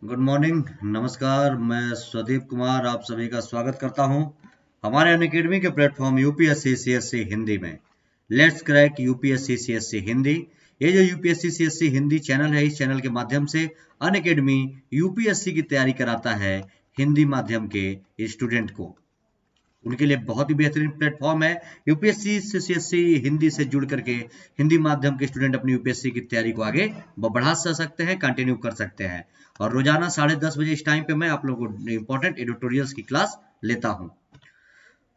Good morning, नमस्कार। मैं स्वदीप कुमार आप सभी का स्वागत करता हूं हमारे अनअकैडमी के प्लेटफॉर्म यूपीएससी सीएससी हिंदी में। Let's crack UPSC CSC Hindi. ये जो यूपीएससी सीएससी हिंदी चैनल है, इस चैनल के माध्यम से अनअकैडमी यूपीएससी की तैयारी कराता है हिंदी माध्यम के स्टूडेंट को। उनके लिए बहुत ही बेहतरीन प्लेटफॉर्म है। यूपीएससी सीएससी हिंदी से जुड़ करके हिंदी माध्यम के स्टूडेंट अपनी यूपीएससी की तैयारी को आगे बढ़ा सकते हैं, कंटिन्यू कर सकते हैं। और रोजाना 10:30 बजे इस टाइम पे मैं आप लोगों को इंपॉर्टेंट एडिटोरियल्स की क्लास लेता हूं।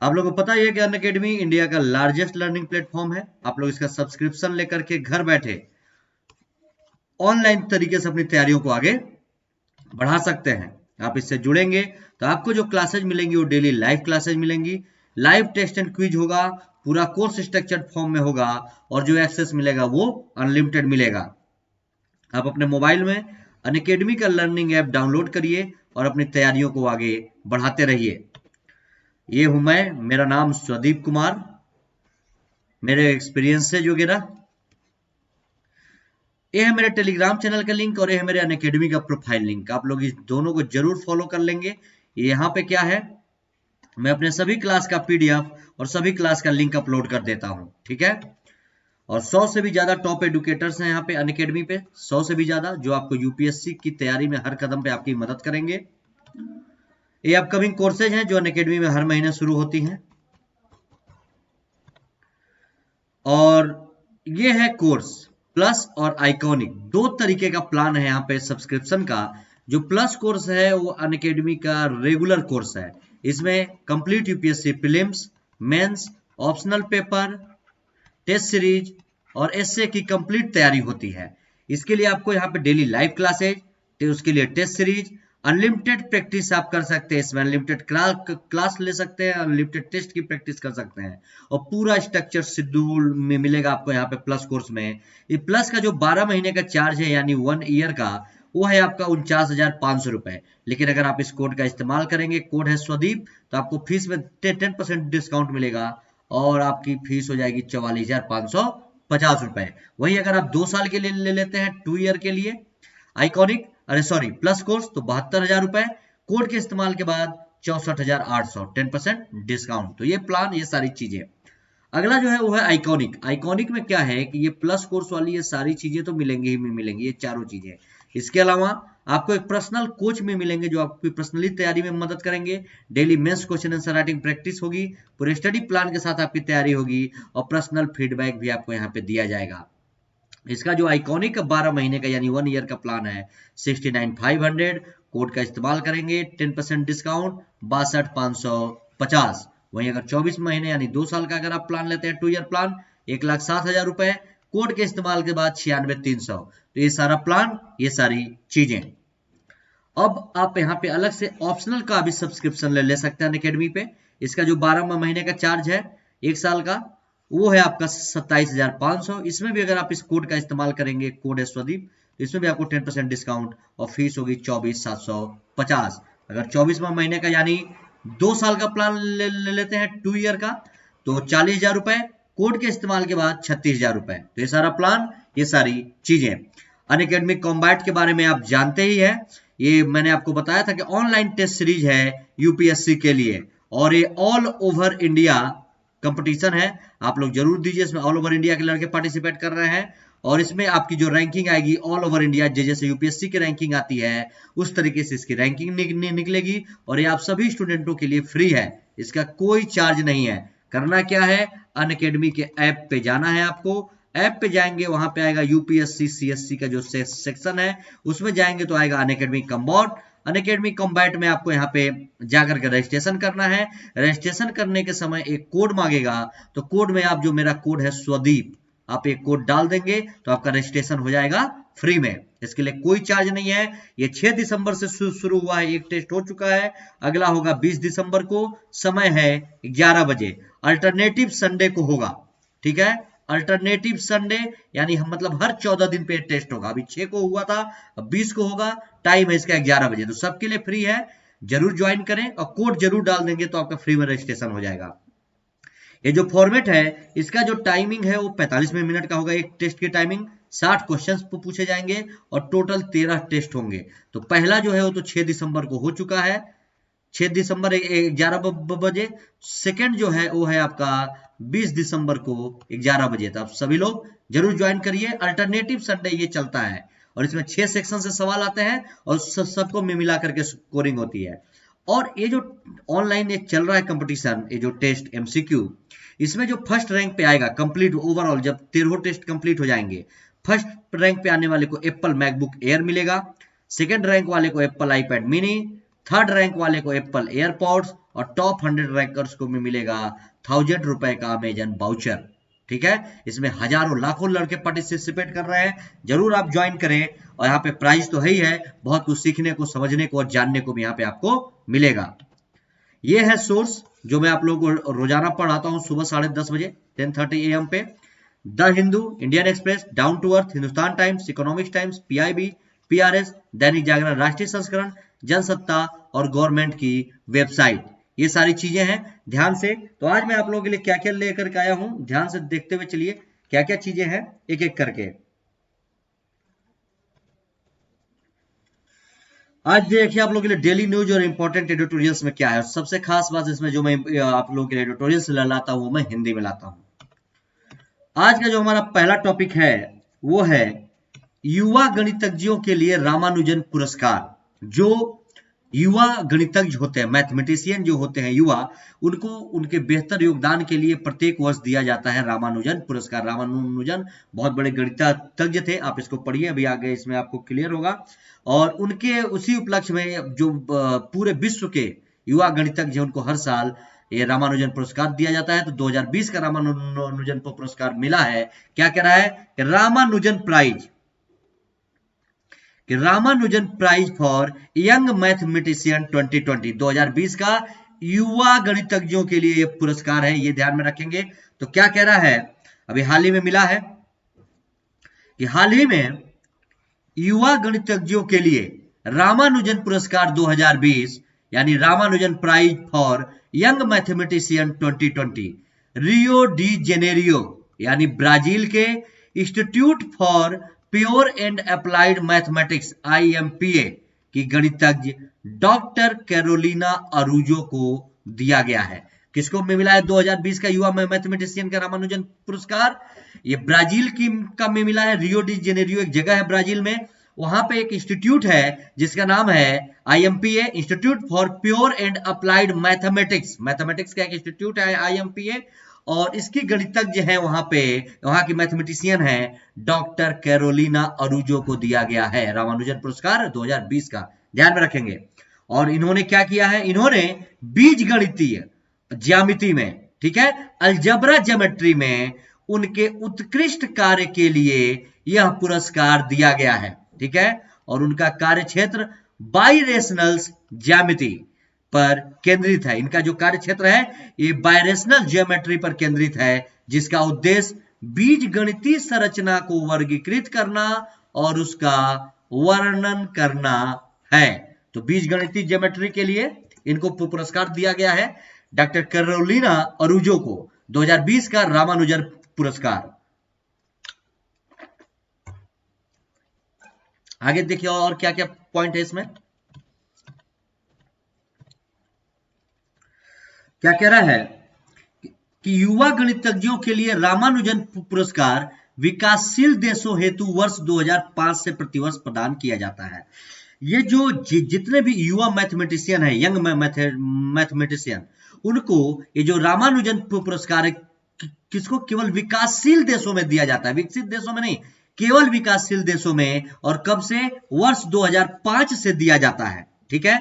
आप लोगों को पता ही है कि अनअकैडमी इंडिया का लार्जेस्ट लर्निंग प्लेटफॉर्म है। आप लोग इसका सब्सक्रिप्शन लेकर के घर बैठे ऑनलाइन तरीके से अपनी तैयारियों को आगे बढ़ा सकते हैं। आप इससे जुड़ेंगे तो आपको जो क्लासेज मिलेंगी वो डेली लाइव क्लासेज मिलेंगी। लाइव टेस्ट एंड क्विज होगा, पूरा कोर्स स्ट्रक्चर्ड फॉर्म में होगा और जो एक्सेस मिलेगा वो अनलिमिटेड मिलेगा। आप अपने मोबाइल में अनअकैडमी का लर्निंग ऐप डाउनलोड करिए और अपनी तैयारियों को आगे बढ़ाते रहिए। ये हूं मैं, मेरा नाम स्वदीप कुमार। मेरे एक्सपीरियंस से जुड़ेगा। ये है मेरे टेलीग्राम चैनल का लिंक और ये है मेरे अनअकैडमी का प्रोफाइल लिंक। आप लोग इस दोनों को जरूर फॉलो कर लेंगे। यहाँ पे क्या है, मैं अपने सभी क्लास का पीडीएफ और सभी क्लास का लिंक अपलोड कर देता हूँ, ठीक है। और 100 से भी ज्यादा टॉप एडुकेटर्स हैं यहाँ पे अनअकैडमी पे, 100 से भी ज्यादा, जो आपको यूपीएससी की तैयारी में हर कदम पे आपकी मदद करेंगे। ये अपकमिंग कोर्सेज हैं जो अनअकैडमी में हर महीने शुरू होती हैं। और ये है कोर्स प्लस और आइकॉनिक, दो तरीके का प्लान है यहाँ पे सब्सक्रिप्शन का। जो प्लस कोर्स है वो अनअकैडमी का रेगुलर कोर्स है। इसमें complete UPSC prelims, mains, optional paper, test series और एसए की कंप्लीट तैयारी होती है। इसके लिए आपको यहाँ पे डेली लाइव क्लासेज, उसके लिए टेस्ट सीरीज, अनलिमिटेड प्रैक्टिस आप कर सकते हैं। इसमें अनलिमिटेड क्लास ले सकते हैं, अनलिमिटेड टेस्ट की प्रैक्टिस कर सकते हैं और पूरा स्ट्रक्चर शेड्यूल में मिलेगा आपको यहाँ पे प्लस कोर्स में। ये प्लस का जो 12 महीने का चार्ज है यानी 1 ईयर का, वो है आपका 49,500 रुपए। लेकिन अगर आप इस कोड का इस्तेमाल करेंगे, कोड है स्वदीप, तो आपको फीस में 10% डिस्काउंट मिलेगा और आपकी फीस हो जाएगी 44,550 रुपए। वहीं अगर आप 2 साल के लिए ले लेते हैं, 2 ईयर के लिए आइकॉनिक, अरे सॉरी प्लस कोर्स, तो 72,000 रुपए। कोड के इस्तेमाल के बाद 64,800, 10% डिस्काउंट। तो ये प्लान, ये सारी चीजें। अगला जो है वो है आइकॉनिक। आइकॉनिक में क्या है कि ये प्लस कोर्स वाली ये सारी चीजें तो मिलेंगी ही मिलेंगी, ये चारों चीजें। इसके अलावा आपको एक पर्सनल कोच में मिलेंगे जो आपकी पर्सनली तैयारी में मदद करेंगे। Daily mains question answer writing practice होगी, पूरे स्टडी प्लान के साथ आपकी तैयारी होगी और पर्सनल फीडबैक भी आपको यहाँ पे दिया जाएगा। इसका जो आइकॉनिक 12 महीने का यानी 1 ईयर का प्लान है 69,500, कोड का इस्तेमाल करेंगे 10% डिस्काउंट 62,550। वहीं अगर 24 महीने यानी 2 साल का अगर आप प्लान लेते हैं, 2 ईयर प्लान, 1,07,000 रुपए, कोड के इस्तेमाल के बाद 96,300। तो ये सारा प्लान, ये सारी चीजें। अब आप यहाँ पे अलग से ऑप्शनल का भी सब्सक्रिप्शन ले सकते हैं अनअकैडमी पे। इसका जो 12 महीने का चार्ज है 1 साल का, वो है आपका 27,500। इसमें भी अगर आप इस कोड का इस्तेमाल करेंगे, कोड है स्वदीप, तो इसमें भी आपको 10% डिस्काउंट और फीस होगी 24,750। अगर 24वां महीने का यानी 2 साल का प्लान ले लेते हैं, 2 ईयर का, तो 40,000 रुपए, कोड के इस्तेमाल के बाद 36,000 रुपए। तो ये सारा प्लान, ये सारी चीजें। अनअकैडमी कॉम्बैट के बारे में आप जानते ही है। ये मैंने आपको बताया था कि ऑनलाइन टेस्ट सीरीज है यूपीएससी के लिए और ये ऑल ओवर इंडिया कंपटीशन है। आप लोग जरूर दीजिए, इसमें ऑल ओवर इंडिया के लड़के पार्टिसिपेट कर रहे हैं और इसमें आपकी जो रैंकिंग आएगी ऑल ओवर इंडिया, जैसे यूपीएससी की रैंकिंग आती है उस तरीके से इसकी रैंकिंग निकलेगी और ये आप सभी स्टूडेंटों के लिए फ्री है। इसका कोई चार्ज नहीं है। करना क्या है, अनअकैडमी के ऐप पे जाना है आपको। ऐप पे जाएंगे, वहां पे आएगा यूपीएससी सीएससी का जो सेक्शन है, उसमें जाएंगे तो आएगा अनअकैडमी कॉम्बैट। अनअकैडमी कॉम्बैट में आपको यहाँ पे जाकर के रजिस्ट्रेशन करना है। रजिस्ट्रेशन करने के समय एक कोड मांगेगा, तो कोड में आप जो मेरा कोड है स्वदीप, आप एक कोड डाल देंगे तो आपका रजिस्ट्रेशन हो जाएगा फ्री में। इसके लिए कोई चार्ज नहीं है। ये 6 दिसंबर से शुरू हुआ है, एक टेस्ट हो चुका है, अगला होगा 20 दिसंबर को, समय है 11 बजे। अल्टरनेटिव संडे को होगा, ठीक है। अल्टरनेटिव संडे यानी हम मतलब हर 14 दिन पे टेस्ट होगा। अभी 6 को हुआ था, अब 20 को होगा, टाइम है इसका 11 बजे। तो सबके लिए फ्री है, जरूर ज्वाइन करें और कोड जरूर डाल देंगे तो आपका फ्री में रजिस्ट्रेशन हो जाएगा। ये जो फॉर्मेट है, इसका जो टाइमिंग है वो 45 मिनट का होगा। एक टेस्ट की टाइमिंग 60 क्वेश्चंस पूछे जाएंगे और टोटल 13 टेस्ट होंगे। तो पहला जो है वो तो 6 दिसंबर को हो चुका है, 6 दिसंबर 11 बजे। सेकंड जो है वो है आपका 20 दिसंबर को 11 बजे। तो आप सभी लोग जरूर ज्वाइन करिए। अल्टरनेटिव संडे ये चलता है और इसमें 6 सेक्शन से सवाल आते हैं और सबको मिला करके स्कोरिंग होती है। और ये जो ऑनलाइन एक चल रहा है कंपटीशन, ये जो टेस्ट एमसीक्यू, इसमें जो फर्स्ट रैंक पे आएगा कंप्लीट ओवरऑल, जब 13 टेस्ट कंप्लीट हो जाएंगे, फर्स्ट रैंक पे आने वाले को एप्पल मैकबुक एयर मिलेगा, सेकंड रैंक वाले को Apple iPad mini, third rank वाले को एप्पल एयरपॉड्स और टॉप 100 रैंकर्स को मिलेगा 1000 रुपए का अमेजन वाउचर। ठीक है, इसमें हजारों लाखों लड़के पार्टिसिपेट कर रहे हैं, जरूर आप ज्वाइन करें। और यहाँ पे प्राइस तो है ही है, बहुत कुछ सीखने को, समझने को और जानने को भी यहाँ पे आपको मिलेगा। ये है सोर्स जो मैं आप लोगों को रोजाना पढ़ाता हूँ सुबह 10:30 बजे 10:30 AM पे। The Hindu, Indian Express, down to earth, Hindustan Times, economics Times, PIB, PRS, Dainik Jagran, राष्ट्रीय संस्करण, जनसत्ता और गवर्नमेंट की वेबसाइट, ये सारी चीजें हैं ध्यान से। तो आज मैं आप लोगों के लिए क्या क्या लेकर के आया हूं, ध्यान से देखते हुए चलिए क्या क्या चीजें हैं एक एक करके। आज देखिए आप लोगों के लिए डेली न्यूज और इंपॉर्टेंट एडिटोरियल्स में क्या है। सबसे खास बात इसमें जो मैं आप लोगों के लिए एडिटोरियल्स लाता हूं वो मैं हिंदी में लाता हूं। आज का जो हमारा पहला टॉपिक है वो है युवा गणितज्ञों के लिए रामानुजन पुरस्कार। जो युवा गणितज्ञ होते हैं, मैथमेटिशियन जो होते हैं युवा, उनको उनके बेहतर योगदान के लिए प्रत्येक वर्ष दिया जाता है रामानुजन पुरस्कार। रामानुजन बहुत बड़े गणितज्ञ थे, आप इसको पढ़िए, अभी आगे इसमें आपको क्लियर होगा। और उनके उसी उपलक्ष्य में जो पूरे विश्व के युवा गणितज्ञ उनको हर साल ये रामानुजन पुरस्कार दिया जाता है। तो 2020 का रामानुजन पुरस्कार मिला है, क्या कह रहा है कि रामानुजन प्राइज, कि Ramanujan prize for young mathematician 2020, 2020 का युवा गणितज्ञों के लिए यह पुरस्कार है, ये ध्यान में रखेंगे। तो क्या कह रहा है, अभी हाल ही में मिला है कि हाल ही में युवा गणितज्ञों के लिए रामानुजन पुरस्कार 2020 यानी Ramanujan prize for young mathematician 2020 Rio de Janeiro यानी ब्राजील के institute for pure and applied mathematics IMPA की गणितज्ञ डॉक्टर कैरोलिना अरूजो को दिया गया है। किसको मिला है 2020 का युवा मैथमेटिशियन का रामानुजन पुरस्कार? ये ब्राजील की का में मिला है। रियो डी जेनेरियो एक जगह है ब्राजील में, वहां पे एक इंस्टीट्यूट है जिसका नाम है IMPA, institute for pure and applied mathematics. Mathematics का एक इंस्टीट्यूट है IMPA और इसकी गणितज्ञ है वहां पे, वहां की मैथमेटिशियन है डॉक्टर कैरोलिना अरूजो को दिया गया है रामानुजन पुरस्कार 2020 का, ध्यान में रखेंगे। और इन्होंने क्या किया है, इन्होंने बीज गणितीय ज्यामिति में, ठीक है, अलजबरा ज्योमेट्री में उनके उत्कृष्ट कार्य के लिए यह पुरस्कार दिया गया है, ठीक है। और उनका कार्य क्षेत्र बाइरेशनल्स ज्यामिति पर केंद्रित है। इनका जो कार्य क्षेत्र है ये बाइरेशनल ज्योमेट्री पर केंद्रित है, जिसका उद्देश्य बीज गणितीय संरचना को वर्गीकृत करना और उसका वर्णन करना है। तो बीज गणितीय ज्योमेट्री के लिए इनको पुरस्कार दिया गया है, डॉक्टर कैरोलिना अरूजो को 2020 का रामानुजन पुरस्कार। आगे देखिए और क्या क्या पॉइंट है इसमें, क्या कह रहा है कि युवा गणितज्ञों के लिए रामानुजन पुरस्कार विकासशील देशों हेतु वर्ष 2005 से प्रतिवर्ष प्रदान किया जाता है। ये जो जितने भी युवा मैथमेटिशियन है, यंग मैथमेटिशियन, उनको ये जो रामानुजन पुरस्कार है किसको केवल विकासशील देशों में दिया जाता है, विकसित देशों में नहीं, केवल विकासशील देशों में। और कब से, वर्ष 2005 से दिया जाता है, ठीक है।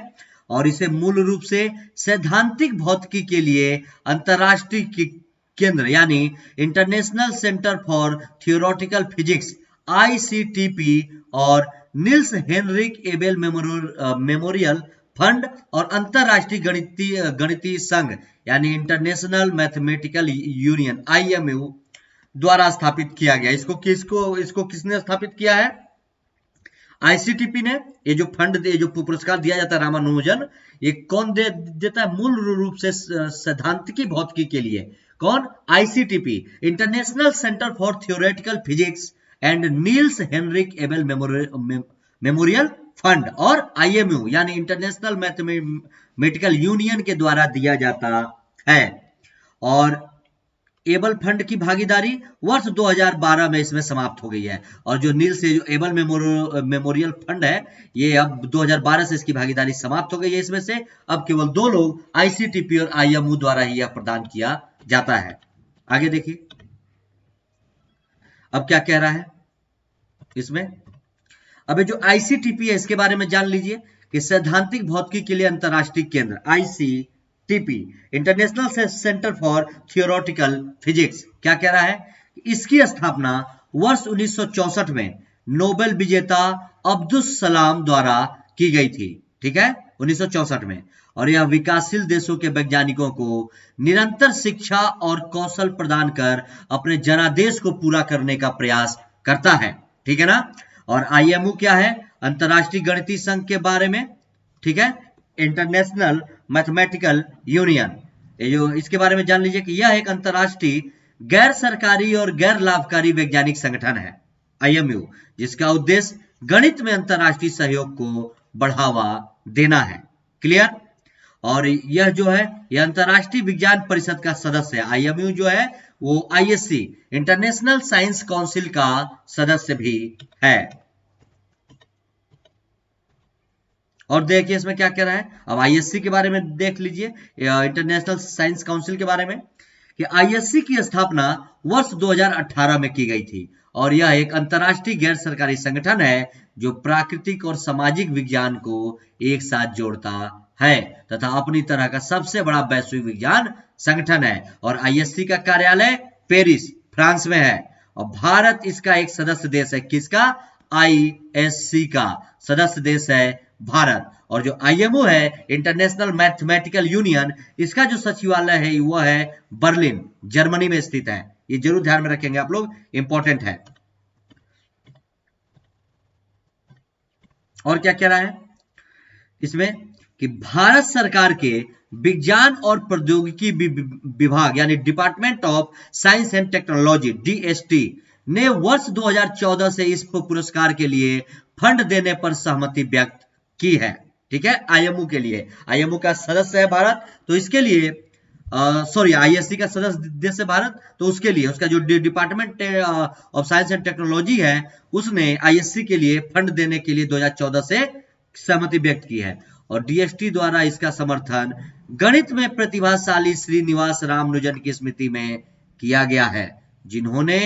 और इसे मूल रूप से सैद्धांतिक भौतिकी के लिए अंतरराष्ट्रीय केंद्र यानी international centre for theoretical physics ICTP और Nils Henrik Abel memorial fund और अंतरराष्ट्रीय गणितीय संघ यानी इंटरनेशनल मैथमेटिकल यूनियन IMU द्वारा स्थापित किया गया। इसको किसने स्थापित किया है? ICTP ने। ये जो फंड, ये जो पुरस्कार दिया जाता है रामानुजन, ये कौन देता है? मूल रूप से सैद्धांतिकी भौतिकी के लिए। कौन? ICTP, international centre for theoretical physics and Niels Henrik Abel memorial fund और IMU यानी इंटरनेशनल मैथमेटिकल यूनियन के द्वारा दिया जाता है। और एबल फंड की भागीदारी वर्ष 2012 में इसमें समाप्त हो गई है। और जो नील से जो एबल मेमोरियल फंड है, ये अब 2012 से इसकी भागीदारी समाप्त हो गई है इसमें से। अब केवल 2 लोग ICTP और IMU द्वारा ही यह प्रदान किया जाता है। आगे देखिए अब क्या कह रहा है इसमें। अब जो ICTP है इसके बारे में जान लीजिए कि सैद्धांतिक भौतिकी के लिए अंतरराष्ट्रीय केंद्र ICTP international centre for theoretical physics क्या कह रहा है, इसकी स्थापना वर्ष 1964 में नोबेल विजेता अब्दुस सलाम द्वारा की गई थी। ठीक है, 1964 में। और यह विकासशील देशों के वैज्ञानिकों को निरंतर शिक्षा और कौशल प्रदान कर अपने जनादेश को पूरा करने का प्रयास करता है। ठीक है ना। और IMU क्या है, अंतरराष्ट्रीय गणितीय संघ के बारे में। ठीक है, इंटरनेशनल मैथमेटिकल यूनियन, ये जो इसके बारे में जान लीजिए कि यह एक अंतरराष्ट्रीय गैर सरकारी और गैर लाभकारी वैज्ञानिक संगठन है IMU, जिसका उद्देश्य गणित में अंतरराष्ट्रीय सहयोग को बढ़ावा देना है। क्लियर। और यह जो है यह अंतरराष्ट्रीय विज्ञान परिषद का सदस्य है। IMU जो है वो ISC इंटरनेशनल साइंस काउंसिल का सदस्य भी है। और देखिए इसमें क्या कह रहा है। अब ISC के बारे में देख लीजिए, इंटरनेशनल साइंस काउंसिल के बारे में, कि ISC की स्थापना वर्ष 2018 में की गई थी। और यह एक अंतरराष्ट्रीय गैर सरकारी संगठन है जो प्राकृतिक और सामाजिक विज्ञान को एक साथ जोड़ता है तथा अपनी तरह का सबसे बड़ा वैश्विक विज्ञान संगठन है। और ISC का कार्यालय पेरिस फ्रांस में है। और भारत इसका एक सदस्य देश है। किसका? ISC का सदस्य देश है भारत। और जो IMU है इंटरनेशनल मैथमेटिकल यूनियन, इसका जो सचिवालय है वह है बर्लिन जर्मनी में स्थित है। ये जरूर ध्यान में रखेंगे आप लोग, इंपॉर्टेंट है। और क्या कह रहा है इसमें कि भारत सरकार के विज्ञान और प्रौद्योगिकी विभाग यानी department of science and technology DST ने वर्ष 2014 से इस पुरस्कार के लिए फंड देने पर सहमति व्यक्त की है। ठीक है, IMU के लिए। IMU का सदस्य है भारत, तो इसके लिए ISC का सदस्य देश है भारत, तो उसके लिए उसका जो department of science and technology है उसने ISC के लिए फंड देने के लिए 2014 से सहमति व्यक्त की है। और DST द्वारा इसका समर्थन गणित में प्रतिभाशाली श्रीनिवास रामानुजन की स्मृति में किया गया है, जिन्होंने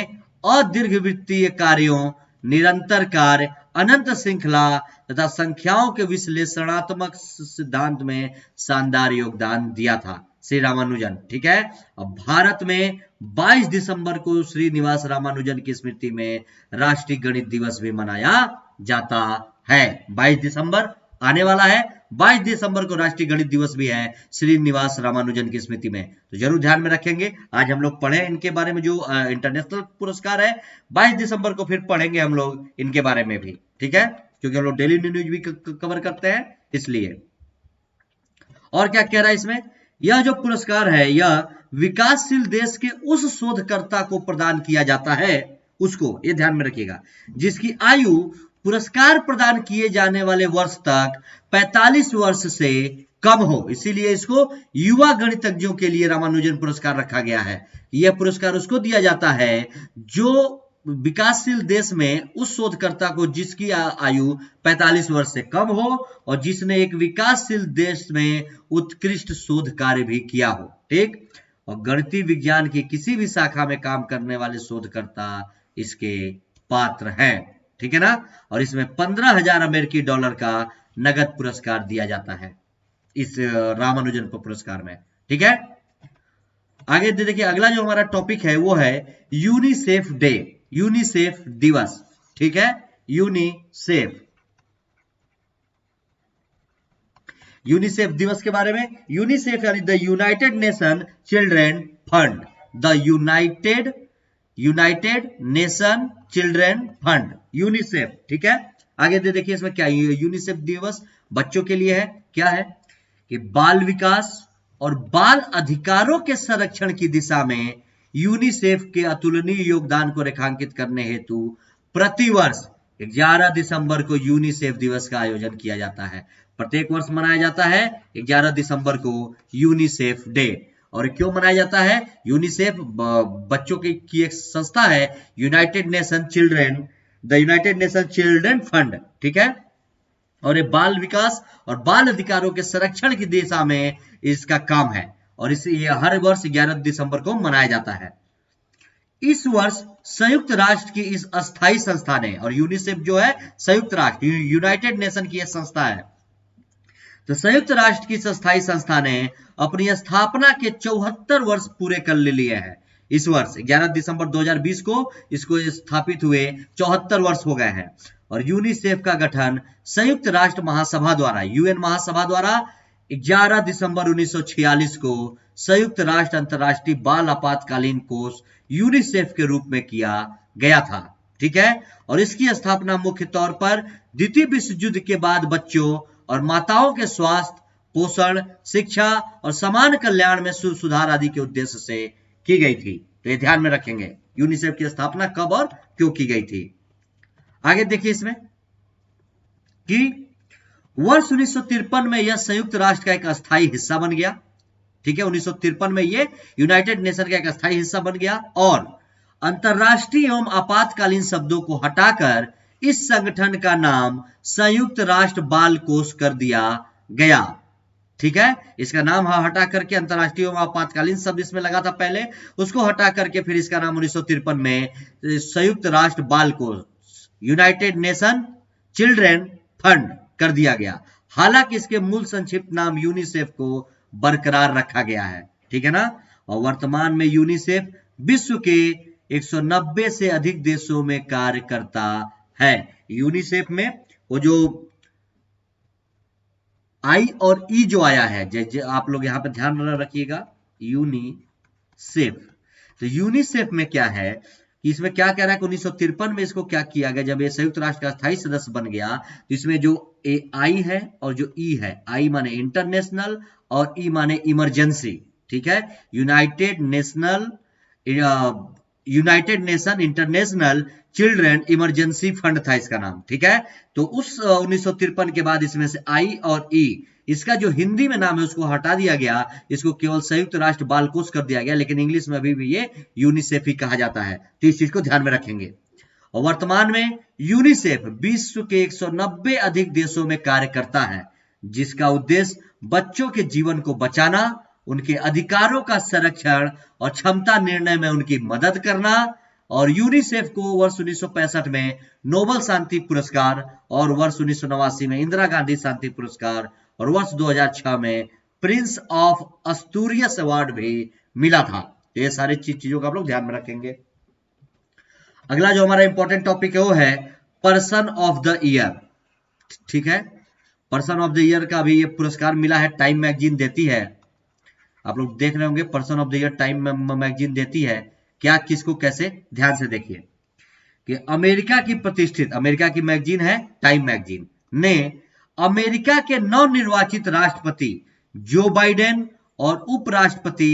अदीर्घवृत्तीय कार्यों, निरंतर कार्य, अनंत श्रृंखला तथा संख्याओं के विश्लेषणात्मक सिद्धांत में शानदार योगदान दिया था। श्री रामानुजन। ठीक है। अब भारत में 22 दिसंबर को श्रीनिवास रामानुजन की स्मृति में राष्ट्रीय गणित दिवस भी मनाया जाता है। 22 दिसंबर आने वाला है, 22 दिसंबर को राष्ट्रीय गणित दिवस भी है श्रीनिवास रामानुजन की स्मृति में, तो जरूर ध्यान में रखेंगे। आज हम लोग पढ़े इनके बारे में, जो इंटरनेशनल पुरस्कार है 22 दिसंबर को फिर पढ़ेंगे हम लोग इनके बारे में भी। ठीक है, क्योंकि हम लोग डेली न्यूज भी कवर करते हैं इसलिए। और क्या कह रहा है इसमें, यह जो पुरस्कार है यह विकासशील देश के उस शोधकर्ता को प्रदान किया जाता है, उसको ये ध्यान में रखिएगा, जिसकी आयु पुरस्कार प्रदान किए जाने वाले वर्ष तक 45 वर्ष से कम हो। इसीलिए इसको युवा गणितज्ञों के लिए रामानुजन पुरस्कार रखा गया है। यह पुरस्कार उसको दिया जाता है जो विकासशील देश में उस शोधकर्ता को जिसकी आयु 45 वर्ष से कम हो और जिसने एक विकासशील देश में उत्कृष्ट शोध कार्य भी किया हो। ठीक। और गणितीय विज्ञान की किसी भी शाखा में काम करने वाले शोधकर्ता इसके पात्र हैं। ठीक है ना। और इसमें 15,000 अमेरिकी डॉलर का नगद पुरस्कार दिया जाता है इस रामानुजन पुरस्कार में। ठीक है। आगे देखिए, अगला जो हमारा टॉपिक है वो है यूनिसेफ डे, यूनिसेफ दिवस। ठीक है, यूनिसेफ दिवस के बारे में। यूनिसेफ यानी the United nation children fund, the United nation children fund, UNICEF. ठीक है। आगे देखिए इसमें क्या, यूनिसेफ दिवस बच्चों के लिए है। क्या है कि बाल विकास और बाल अधिकारों के संरक्षण की दिशा में यूनिसेफ के अतुलनीय योगदान को रेखांकित करने हेतु प्रतिवर्ष 11 दिसंबर को यूनिसेफ दिवस का आयोजन किया जाता है। प्रत्येक वर्ष मनाया जाता है 11 दिसंबर को यूनिसेफ डे। और क्यों मनाया जाता है? यूनिसेफ बच्चों की एक संस्था है, यूनाइटेड नेशन चिल्ड्रन फंड, ठीक है। और ये बाल विकास और बाल अधिकारों के संरक्षण की दिशा में इसका काम है, और इसे हर वर्ष 11 दिसंबर को मनाया जाता है। इस वर्ष संयुक्त राष्ट्र की इस अस्थायी संस्था ने, और यूनिसेफ जो है संयुक्त राष्ट्र यूनाइटेड नेशन की एक संस्था है, तो संयुक्त राष्ट्र की अस्थायी संस्था ने अपनी स्थापना के 74 वर्ष पूरे कर लिए हैं। इस वर्ष 11 दिसंबर 2020 को इसको स्थापित हुए 74 वर्ष हो गए हैं। और यूनिसेफ का गठन संयुक्त राष्ट्र महासभा द्वारा, यूएन महासभा द्वारा 11 दिसंबर 1946 को संयुक्त राष्ट्र अंतर्राष्ट्रीय बाल आपातकालीन कोष यूनिसेफ के रूप में किया गया था, ठीक है। और इसकी स्थापना मुख्य तौर पर द्वितीय विश्व युद्ध के बाद बच्चों और माताओं के स्वास्थ्य, पोषण, शिक्षा और समान कल्याण में सुधार आदि के उद्देश्य से की गई थी। तो ये ध्यान में रखेंगे यूनिसेफ की स्थापना कब और क्यों की गई थी। आगे देखिए इसमें कि वर्ष 1953 में यह संयुक्त राष्ट्र का एक अस्थायी हिस्सा बन गया, ठीक है। 1953 में यह यूनाइटेड नेशन का एक अस्थायी हिस्सा बन गया और अंतरराष्ट्रीय एवं आपातकालीन शब्दों को हटाकर इस संगठन का नाम संयुक्त राष्ट्र बाल कोष कर दिया गया, ठीक है। इसका नाम हटा करके अंतरराष्ट्रीय एवं आपातकालीन शब्द इसमें लगा था पहले, उसको हटा करके फिर इसका नाम 1953 में संयुक्त राष्ट्र बाल कोष यूनाइटेड नेशन चिल्ड्रन फंड कर दिया गया। हालांकि इसके मूल संक्षिप्त नाम यूनिसेफ को बरकरार रखा गया है, ठीक है ना। और वर्तमान में यूनिसेफ विश्व के 190 से अधिक देशों में कार्य करता है। यूनिसेफ में वो जो आई और ई जो आया है, आप लोग यहां पे ध्यान रखिएगा, यूनिसेफ। तो यूनिसेफ में क्या है कि इसमें क्या कह रहा है कि 1953 में इसको क्या किया गया, जब ये संयुक्त राष्ट्र का स्थायी सदस्य बन गया, तो इसमें जो आई है और जो ई है, आई माने इंटरनेशनल और ई माने इमरजेंसी, ठीक है। United nation international children emergency fund था इसका नाम, ठीक है। तो उस 1953 के बाद इसमें से आई और ई, इसका जो हिंदी में नाम है उसको हटा दिया गया, इसको केवल संयुक्त राष्ट्र बाल कोष कर दिया गया, लेकिन इंग्लिश में अभी भी ये यूनिसेफ ही कहा जाता है। तो इस चीज को ध्यान में रखेंगे। और वर्तमान में यूनिसेफ विश्व के 190 अधिक देशों में कार्य करता है, जिसका उद्देश्य बच्चों के जीवन को बचाना, उनके अधिकारों का संरक्षण और क्षमता निर्णय में उनकी मदद करना। और यूनिसेफ को वर्ष 1965 में नोबेल शांति पुरस्कार और वर्ष 1989 में इंदिरा गांधी शांति पुरस्कार और वर्ष 2006 में प्रिंस ऑफ अस्तूरियस अवार्ड भी मिला था। तो ये सारी चीजों का आप लोग ध्यान में रखेंगे। अगला जो हमारा इंपॉर्टेंट टॉपिक है वो है पर्सन ऑफ द ईयर, ठीक है। पर्सन ऑफ द ईयर का भी ये पुरस्कार मिला है, टाइम मैगजीन देती है। आप लोग देख रहे होंगे person of the year time magazine देती है। क्या, किसको, कैसे, ध्यान से देखिए कि अमेरिका की प्रतिष्ठित, अमेरिका की मैगजीन है टाइम मैगजीन, ने अमेरिका के नवनिर्वाचित राष्ट्रपति जो बाइडेन और उपराष्ट्रपति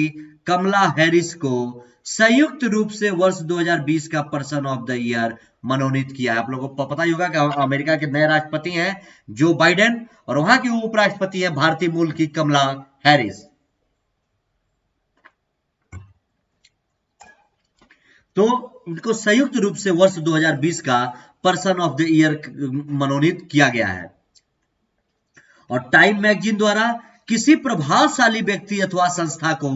कमला हैरिस को संयुक्त रूप से वर्ष 2020 का पर्सन ऑफ द ईयर मनोनीत किया है। आप लोगों को पता ही होगा कि अमेरिका के नए राष्ट्रपति हैं जो बाइडेन और वहां की उपराष्ट्रपति है भारतीय मूल की कमला हैरिस। तो इनको संयुक्त रूप से वर्ष 2020 का पर्सन ऑफ द ईयर मनोनीत किया गया है। और टाइम मैगजीन द्वारा किसी प्रभावशाली व्यक्ति अथवा संस्था को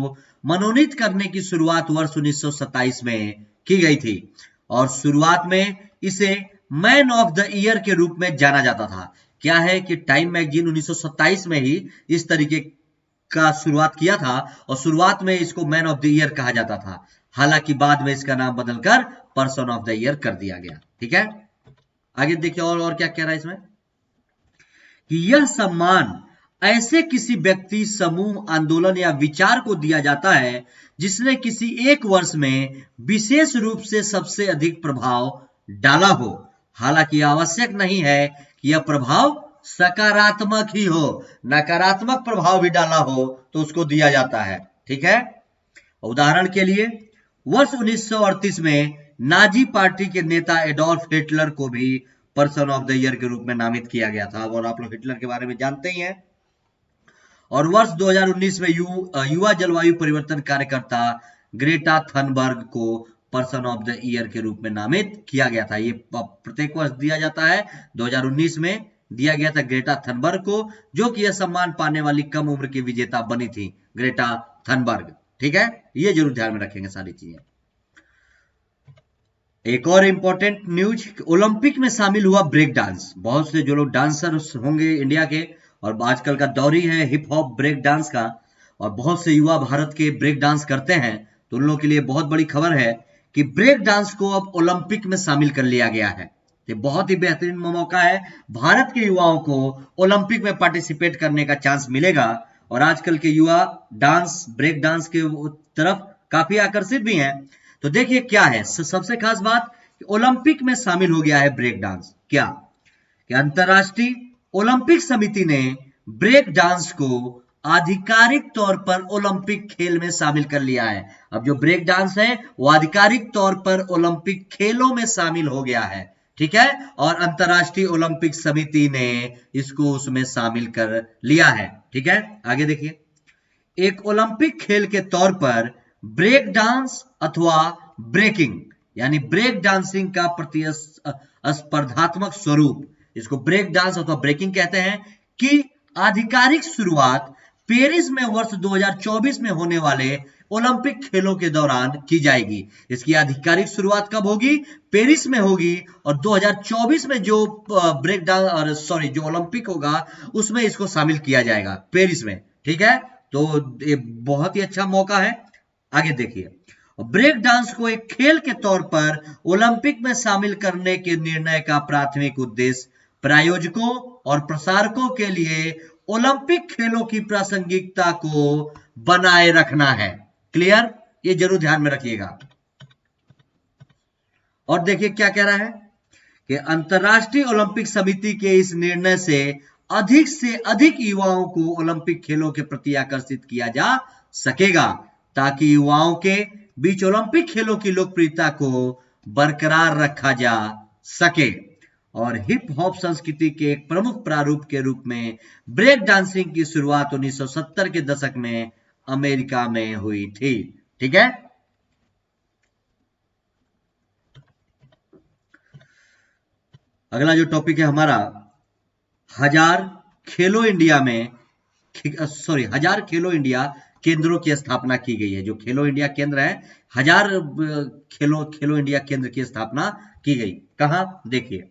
मनोनीत करने की शुरुआत वर्ष 1927 में की गई थी। और शुरुआत में इसे मैन ऑफ द ईयर के रूप में जाना जाता था। क्या है कि टाइम मैगजीन 1927 में ही इस तरीके का शुरुआत किया था और शुरुआत में इसको मैन ऑफ द ईयर कहा जाता था। हालांकि बाद में इसका नाम बदलकर पर्सन ऑफ द ईयर कर दिया गया, ठीक है। आगे देखिए और क्या कह रहा है इसमें कि यह सम्मान ऐसे किसी व्यक्ति, समूह, आंदोलन या विचार को दिया जाता है जिसने किसी एक वर्ष में विशेष रूप से सबसे अधिक प्रभाव डाला हो। हालांकि आवश्यक नहीं है कि यह प्रभाव सकारात्मक ही हो, नकारात्मक प्रभाव भी डाला हो तो उसको दिया जाता है, ठीक है। उदाहरण के लिए वर्ष 1938 में नाजी पार्टी के नेता एडोल्फ हिटलर को भी पर्सन ऑफ द ईयर के रूप में नामित किया गया था, और आप लोग हिटलर के बारे में जानते ही हैं। और वर्ष 2019 में युवा जलवायु परिवर्तन कार्यकर्ता ग्रेटा थनबर्ग को पर्सन ऑफ द ईयर के रूप में नामित किया गया था। ये प्रत्येक वर्ष दिया जाता है। 2019 में दिया गया था ग्रेटा थनबर्ग को, जो कि यह सम्मान पाने वाली कम उम्र की विजेता बनी थी, ग्रेटा थनबर्ग। ठीक है, ये जरूर ध्यान में रखेंगे सारी चीजें। एक और इंपॉर्टेंट न्यूज, ओलंपिक में शामिल हुआ ब्रेक डांस। बहुत से जो लोग डांसर होंगे इंडिया के, और आजकल का दौर ही है हिप हॉप ब्रेक डांस का, और बहुत से युवा भारत के ब्रेक डांस करते हैं, तो उन लोगों के लिए बहुत बड़ी खबर है कि ब्रेक डांस को अब ओलंपिक में शामिल कर लिया गया है। ये बहुत ही बेहतरीन मौका है, भारत के युवाओं को ओलंपिक में पार्टिसिपेट करने का चांस मिलेगा। और आजकल के युवा डांस, ब्रेक डांस के तरफ काफी आकर्षित भी हैं। तो देखिए क्या है सबसे खास बात, ओलंपिक में शामिल हो गया है ब्रेक डांस। क्या कि अंतरराष्ट्रीय ओलंपिक समिति ने ब्रेक डांस को आधिकारिक तौर पर ओलंपिक खेल में शामिल कर लिया है। अब जो ब्रेक डांस है वो आधिकारिक तौर पर ओलंपिक खेलों में शामिल हो गया है। ठीक है, और अंतरराष्ट्रीय ओलंपिक समिति ने इसको उसमें शामिल कर लिया है। ठीक है, आगे देखिए, एक ओलंपिक खेल के तौर पर ब्रेक डांस अथवा ब्रेकिंग, यानी ब्रेक डांसिंग का प्रतिस्पर्धात्मक स्वरूप, इसको ब्रेक डांस अथवा ब्रेकिंग कहते हैं, कि आधिकारिक शुरुआत पेरिस में वर्ष 2024 में होने वाले ओलंपिक खेलों के दौरान की जाएगी। इसकी आधिकारिक शुरुआत कब होगी? पेरिस में होगी, और 2024 में जो ब्रेक डांस जो ओलंपिक होगा उसमें इसको शामिल किया जाएगा, पेरिस में। ठीक है, तो ये बहुत ही अच्छा मौका है। आगे देखिए, ब्रेक डांस को एक खेल के तौर पर ओलंपिक में शामिल करने के निर्णय का प्राथमिक उद्देश्य प्रायोजकों और प्रसारकों के लिए ओलंपिक खेलों की प्रासंगिकता को बनाए रखना है। क्लियर? ये जरूर ध्यान में रखिएगा। और देखिए क्या कह रहा है कि अंतरराष्ट्रीय ओलंपिक समिति के इस निर्णय से अधिक युवाओं को ओलंपिक खेलों के प्रति आकर्षित किया जा सकेगा, ताकि युवाओं के बीच ओलंपिक खेलों की लोकप्रियता को बरकरार रखा जा सके। और हिप हॉप संस्कृति के एक प्रमुख प्रारूप के रूप में ब्रेक डांसिंग की शुरुआत 1970 के दशक में अमेरिका में हुई थी। ठीक है, अगला जो टॉपिक है हमारा, हजार खेलो इंडिया केंद्रों की स्थापना की गई है। जो खेलो इंडिया केंद्र है, 1000 खेलो इंडिया केंद्र की स्थापना की गई। कहां? देखिए,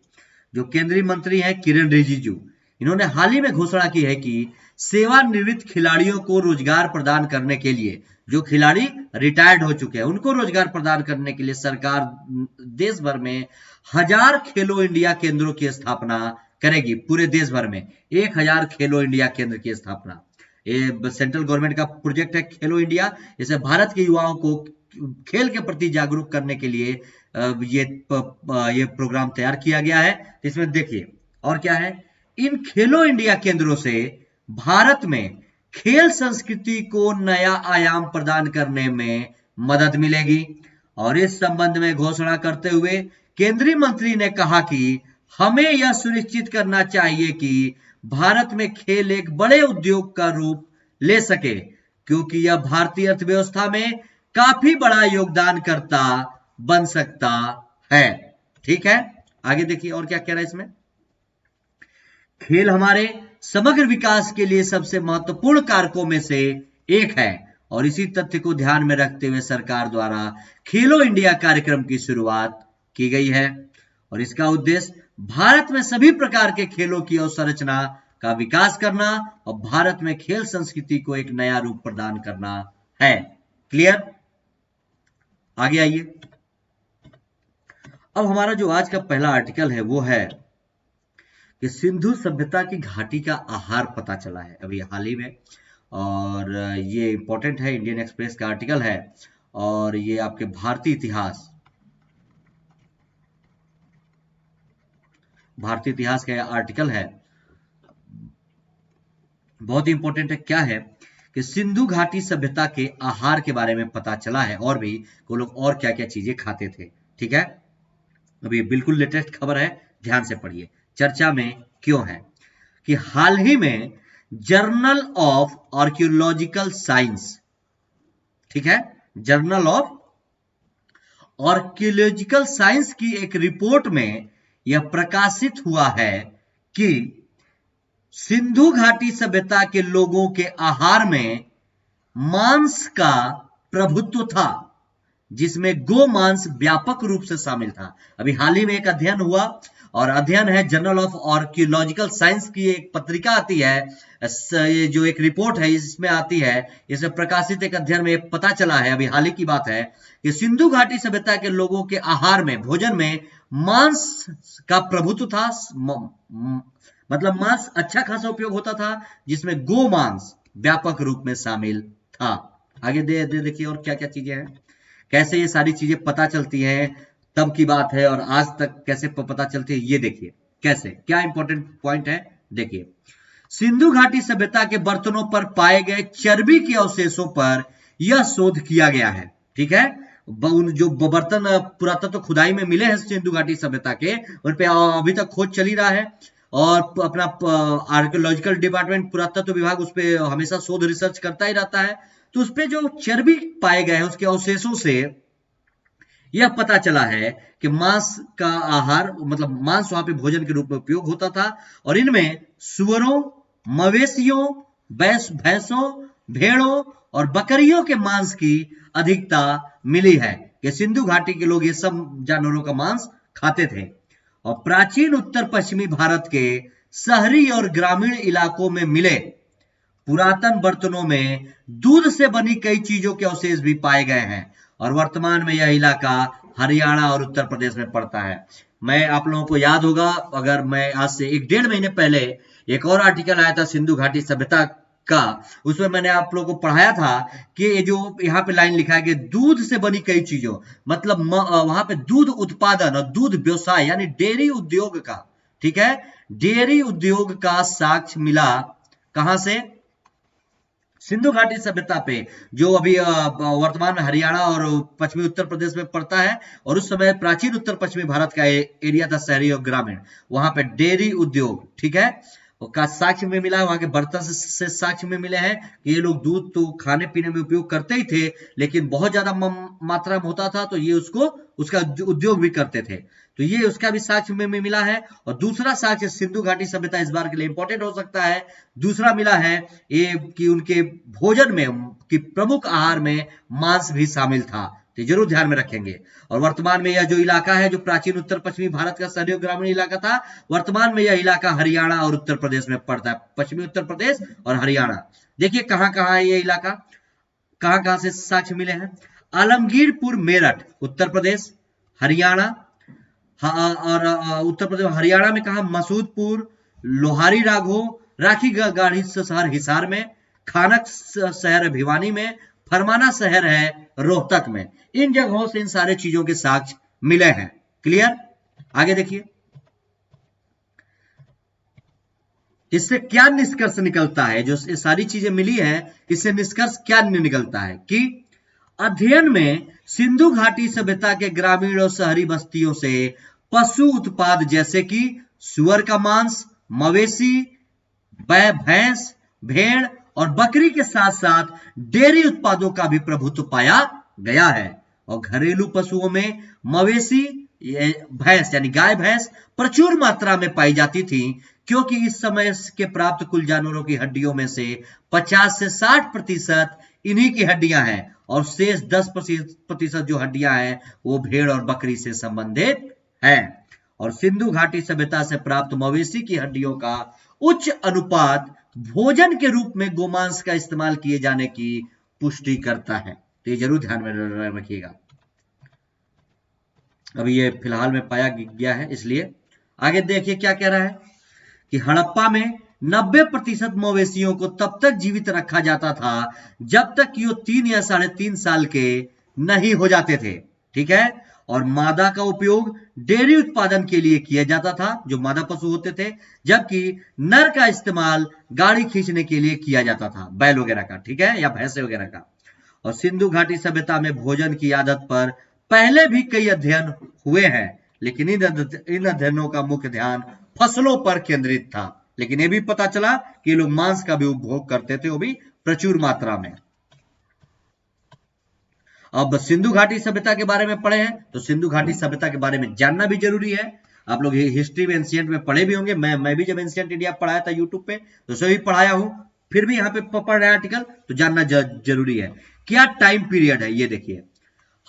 जो केंद्रीय मंत्री हैं किरण रिजिजू, इन्होंने हाल ही में घोषणा की है कि सेवानिवृत्त खिलाड़ियों को रोजगार प्रदान करने के लिए, जो खिलाड़ी रिटायर्ड हो चुके हैं उनको रोजगार प्रदान करने के लिए सरकार देश भर में 1000 खेलो इंडिया केंद्रों की स्थापना करेगी। पूरे देश भर में 1000 खेलो इंडिया केंद्र की स्थापना। ये सेंट्रल गवर्नमेंट का प्रोजेक्ट है खेलो इंडिया। इसे भारत के युवाओं को खेल के प्रति जागरूक करने के लिए ये प्रोग्राम तैयार किया गया है। इसमें देखिए और क्या है, इन खेलो इंडिया केंद्रों से भारत में खेल संस्कृति को नया आयाम प्रदान करने में मदद मिलेगी। और इस संबंध में घोषणा करते हुए केंद्रीय मंत्री ने कहा कि हमें यह सुनिश्चित करना चाहिए कि भारत में खेल एक बड़े उद्योग का रूप ले सके, क्योंकि यह भारतीय अर्थव्यवस्था में काफी बड़ा योगदानकर्ता बन सकता है। ठीक है, आगे देखिए और क्या कह रहा है इसमें, खेल हमारे समग्र विकास के लिए सबसे महत्वपूर्ण कारकों में से एक है, और इसी तथ्य को ध्यान में रखते हुए सरकार द्वारा खेलो इंडिया कार्यक्रम की शुरुआत की गई है। और इसका उद्देश्य भारत में सभी प्रकार के खेलों की अवसंरचना का विकास करना और भारत में खेल संस्कृति को एक नया रूप प्रदान करना है। क्लियर? आगे आइए, अब हमारा जो आज का पहला आर्टिकल है वो है कि सिंधु सभ्यता की घाटी का आहार पता चला है अभी हाल ही में, और ये इंपॉर्टेंट है, इंडियन एक्सप्रेस का आर्टिकल है, और ये आपके भारतीय इतिहास का आर्टिकल है। बहुत ही इंपॉर्टेंट है। क्या है कि सिंधु घाटी सभ्यता के आहार के बारे में पता चला है, और भी वो लोग और क्या क्या चीजें खाते थे। ठीक है, अभी बिल्कुल लेटेस्ट खबर है, ध्यान से पढ़िए, चर्चा में क्यों है कि हाल ही में जर्नल ऑफ आर्कियोलॉजिकल साइंस, ठीक है, जर्नल ऑफ आर्कियोलॉजिकल साइंस की एक रिपोर्ट में यह प्रकाशित हुआ है कि सिंधु घाटी सभ्यता के लोगों के आहार में मांस का प्रभुत्व था, जिसमें गो मांस व्यापक रूप से शामिल था। अभी हाल ही में एक अध्ययन हुआ, और अध्ययन है जर्नल ऑफ आर्कियोलॉजिकल साइंस की एक पत्रिका आती है, ये जो एक रिपोर्ट है इसमें आती है, इसमें प्रकाशित एक अध्ययन में पता चला है, अभी हाल ही की बात है, कि सिंधु घाटी सभ्यता के लोगों के आहार में, भोजन में मांस का प्रभुत्व था, मतलब मांस अच्छा खासा उपयोग होता था, जिसमें गो मांस व्यापक रूप में शामिल था। आगे देखिए और क्या क्या चीजें हैं, कैसे ये सारी चीजें पता चलती हैं, तब की बात है और आज तक कैसे पता चलती है, ये देखिए कैसे, क्या इंपॉर्टेंट पॉइंट है, देखिए। सिंधु घाटी सभ्यता के बर्तनों पर पाए गए चर्बी के अवशेषों पर यह शोध किया गया है, ठीक है, जो बर्तन पुरातत्व खुदाई में मिले हैं सिंधु घाटी सभ्यता के, उन पे अभी तक खोज चली रहा है, और अपना आर्कियोलॉजिकल डिपार्टमेंट, पुरातत्व विभाग उस पर हमेशा शोध रिसर्च करता ही रहता है। तो उस पे जो चर्बी पाए गए हैं उसके अवशेषों से यह पता चला है कि मांस का आहार, मतलब मांस वहां पे भोजन के रूप में उपयोग होता था, और इनमें सुअरों, मवेशियों, भैंसों, भेड़ों और बकरियों के मांस की अधिकता मिली है, कि सिंधु घाटी के लोग ये सब जानवरों का मांस खाते थे। और प्राचीन उत्तर पश्चिमी भारत के शहरी और ग्रामीण इलाकों में मिले पुरातन बर्तनों में दूध से बनी कई चीजों के अवशेष भी पाए गए हैं, और वर्तमान में यह इलाका हरियाणा और उत्तर प्रदेश में पड़ता है। मैं, आप लोगों को याद होगा, अगर मैं आज से 1-1.5 महीने पहले एक और आर्टिकल आया था सिंधु घाटी सभ्यता का, उसमें मैंने आप लोगों को पढ़ाया था कि ये जो यहाँ पे लाइन लिखा है कि दूध से बनी कई चीजों, मतलब वहां पे दूध उत्पादन और दूध व्यवसाय यानी डेयरी उद्योग का, ठीक है, डेयरी उद्योग का साक्ष्य मिला कहां से, सिंधु घाटी सभ्यता पे, जो अभी वर्तमान में हरियाणा और पश्चिमी उत्तर प्रदेश में पड़ता है, और उस समय प्राचीन उत्तर पश्चिमी भारत का एरिया था, शहरी और ग्रामीण, वहां पे डेयरी उद्योग, ठीक है, का साक्ष्य में मिला है, वहां के बर्तन से साक्ष्य में मिले हैं कि ये लोग दूध तो खाने पीने में उपयोग करते ही थे, लेकिन बहुत ज्यादा मात्रा में होता था, तो ये उसका उद्योग भी करते थे, तो ये उसका भी साक्ष्य में मिला है। और दूसरा साक्ष्य सिंधु घाटी सभ्यता इस बार के लिए इंपॉर्टेंट हो सकता है, दूसरा मिला है ये कि उनके भोजन में, कि प्रमुख आहार में मांस भी शामिल था, तो जरूर ध्यान में रखेंगे। और वर्तमान में यह जो इलाका है, जो प्राचीन उत्तर पश्चिमी भारत का शहरी और ग्रामीण इलाका था, वर्तमान में यह इलाका हरियाणा और उत्तर प्रदेश में पड़ता है, पश्चिमी उत्तर प्रदेश और हरियाणा। देखिए कहां कहां है ये इलाका, कहां कहां से साक्ष्य मिले हैं, आलमगीरपुर मेरठ उत्तर प्रदेश, हरियाणा, और उत्तर प्रदेश हरियाणा में कहा, मसूदपुर, लोहारी राघो, राखी गाड़ी शहर हिसार में, खानक शहर है भिवानी में, फरमाना शहर है रोहतक में, इन जगहों से इन सारे चीजों के साक्ष्य मिले हैं। क्लियर, आगे देखिए इससे क्या निष्कर्ष निकलता है, जो ये सारी चीजें मिली है, इससे निष्कर्ष क्या निकलता है कि अध्ययन में सिंधु घाटी सभ्यता के ग्रामीण और शहरी बस्तियों से पशु उत्पाद जैसे कि सुअर का मांस, मवेशी, भैंस, भेड़ और बकरी के साथ साथ डेयरी उत्पादों का भी प्रभुत्व पाया गया है। और घरेलू पशुओं में मवेशी, भैंस यानी गाय भैंस प्रचुर मात्रा में पाई जाती थी, क्योंकि इस समय के प्राप्त कुल जानवरों की हड्डियों में से 50 से 60% इन्हीं की हड्डियां हैं, और शेष 10% जो हड्डियां हैं वो भेड़ और बकरी से संबंधित है। और सिंधु घाटी सभ्यता से प्राप्त मवेशी की हड्डियों का उच्च अनुपात भोजन के रूप में गोमांस का इस्तेमाल किए जाने की पुष्टि करता है, तो ये जरूर ध्यान में रखिएगा। अभी ये फिलहाल में पाया गया है, इसलिए आगे देखिए क्या कह रहा है कि हड़प्पा में 90% मवेशियों को तब तक जीवित रखा जाता था जब तक कि वो 3 या 3.5 साल के नहीं हो जाते थे, ठीक है, और मादा का उपयोग डेयरी उत्पादन के लिए किया जाता था, जो मादा पशु होते थे, जबकि नर का इस्तेमाल गाड़ी खींचने के लिए किया जाता था, बैल वगैरह का, ठीक है, या भैंसे वगैरह का। और सिंधु घाटी सभ्यता में भोजन की आदत पर पहले भी कई अध्ययन हुए हैं, लेकिन इन अध्ययनों का मुख्य ध्यान फसलों पर केंद्रित था। लेकिन ये भी पता चला कि लोग मांस का भी उपभोग करते थे, वो भी प्रचुर मात्रा में। अब सिंधु घाटी सभ्यता के बारे में पढ़े हैं, तो सिंधु घाटी सभ्यता के बारे में जानना भी जरूरी है। आप लोग हिस्ट्री में एंशिएंट में पढ़े भी होंगे, मैं भी जब एंशिएंट इंडिया पढ़ाया था यूट्यूब पे तो सभी पढ़ाया हूं, फिर भी यहाँ पे पढ़ रहे आर्टिकल तो जानना जरूरी है। क्या टाइम पीरियड है, ये देखिए।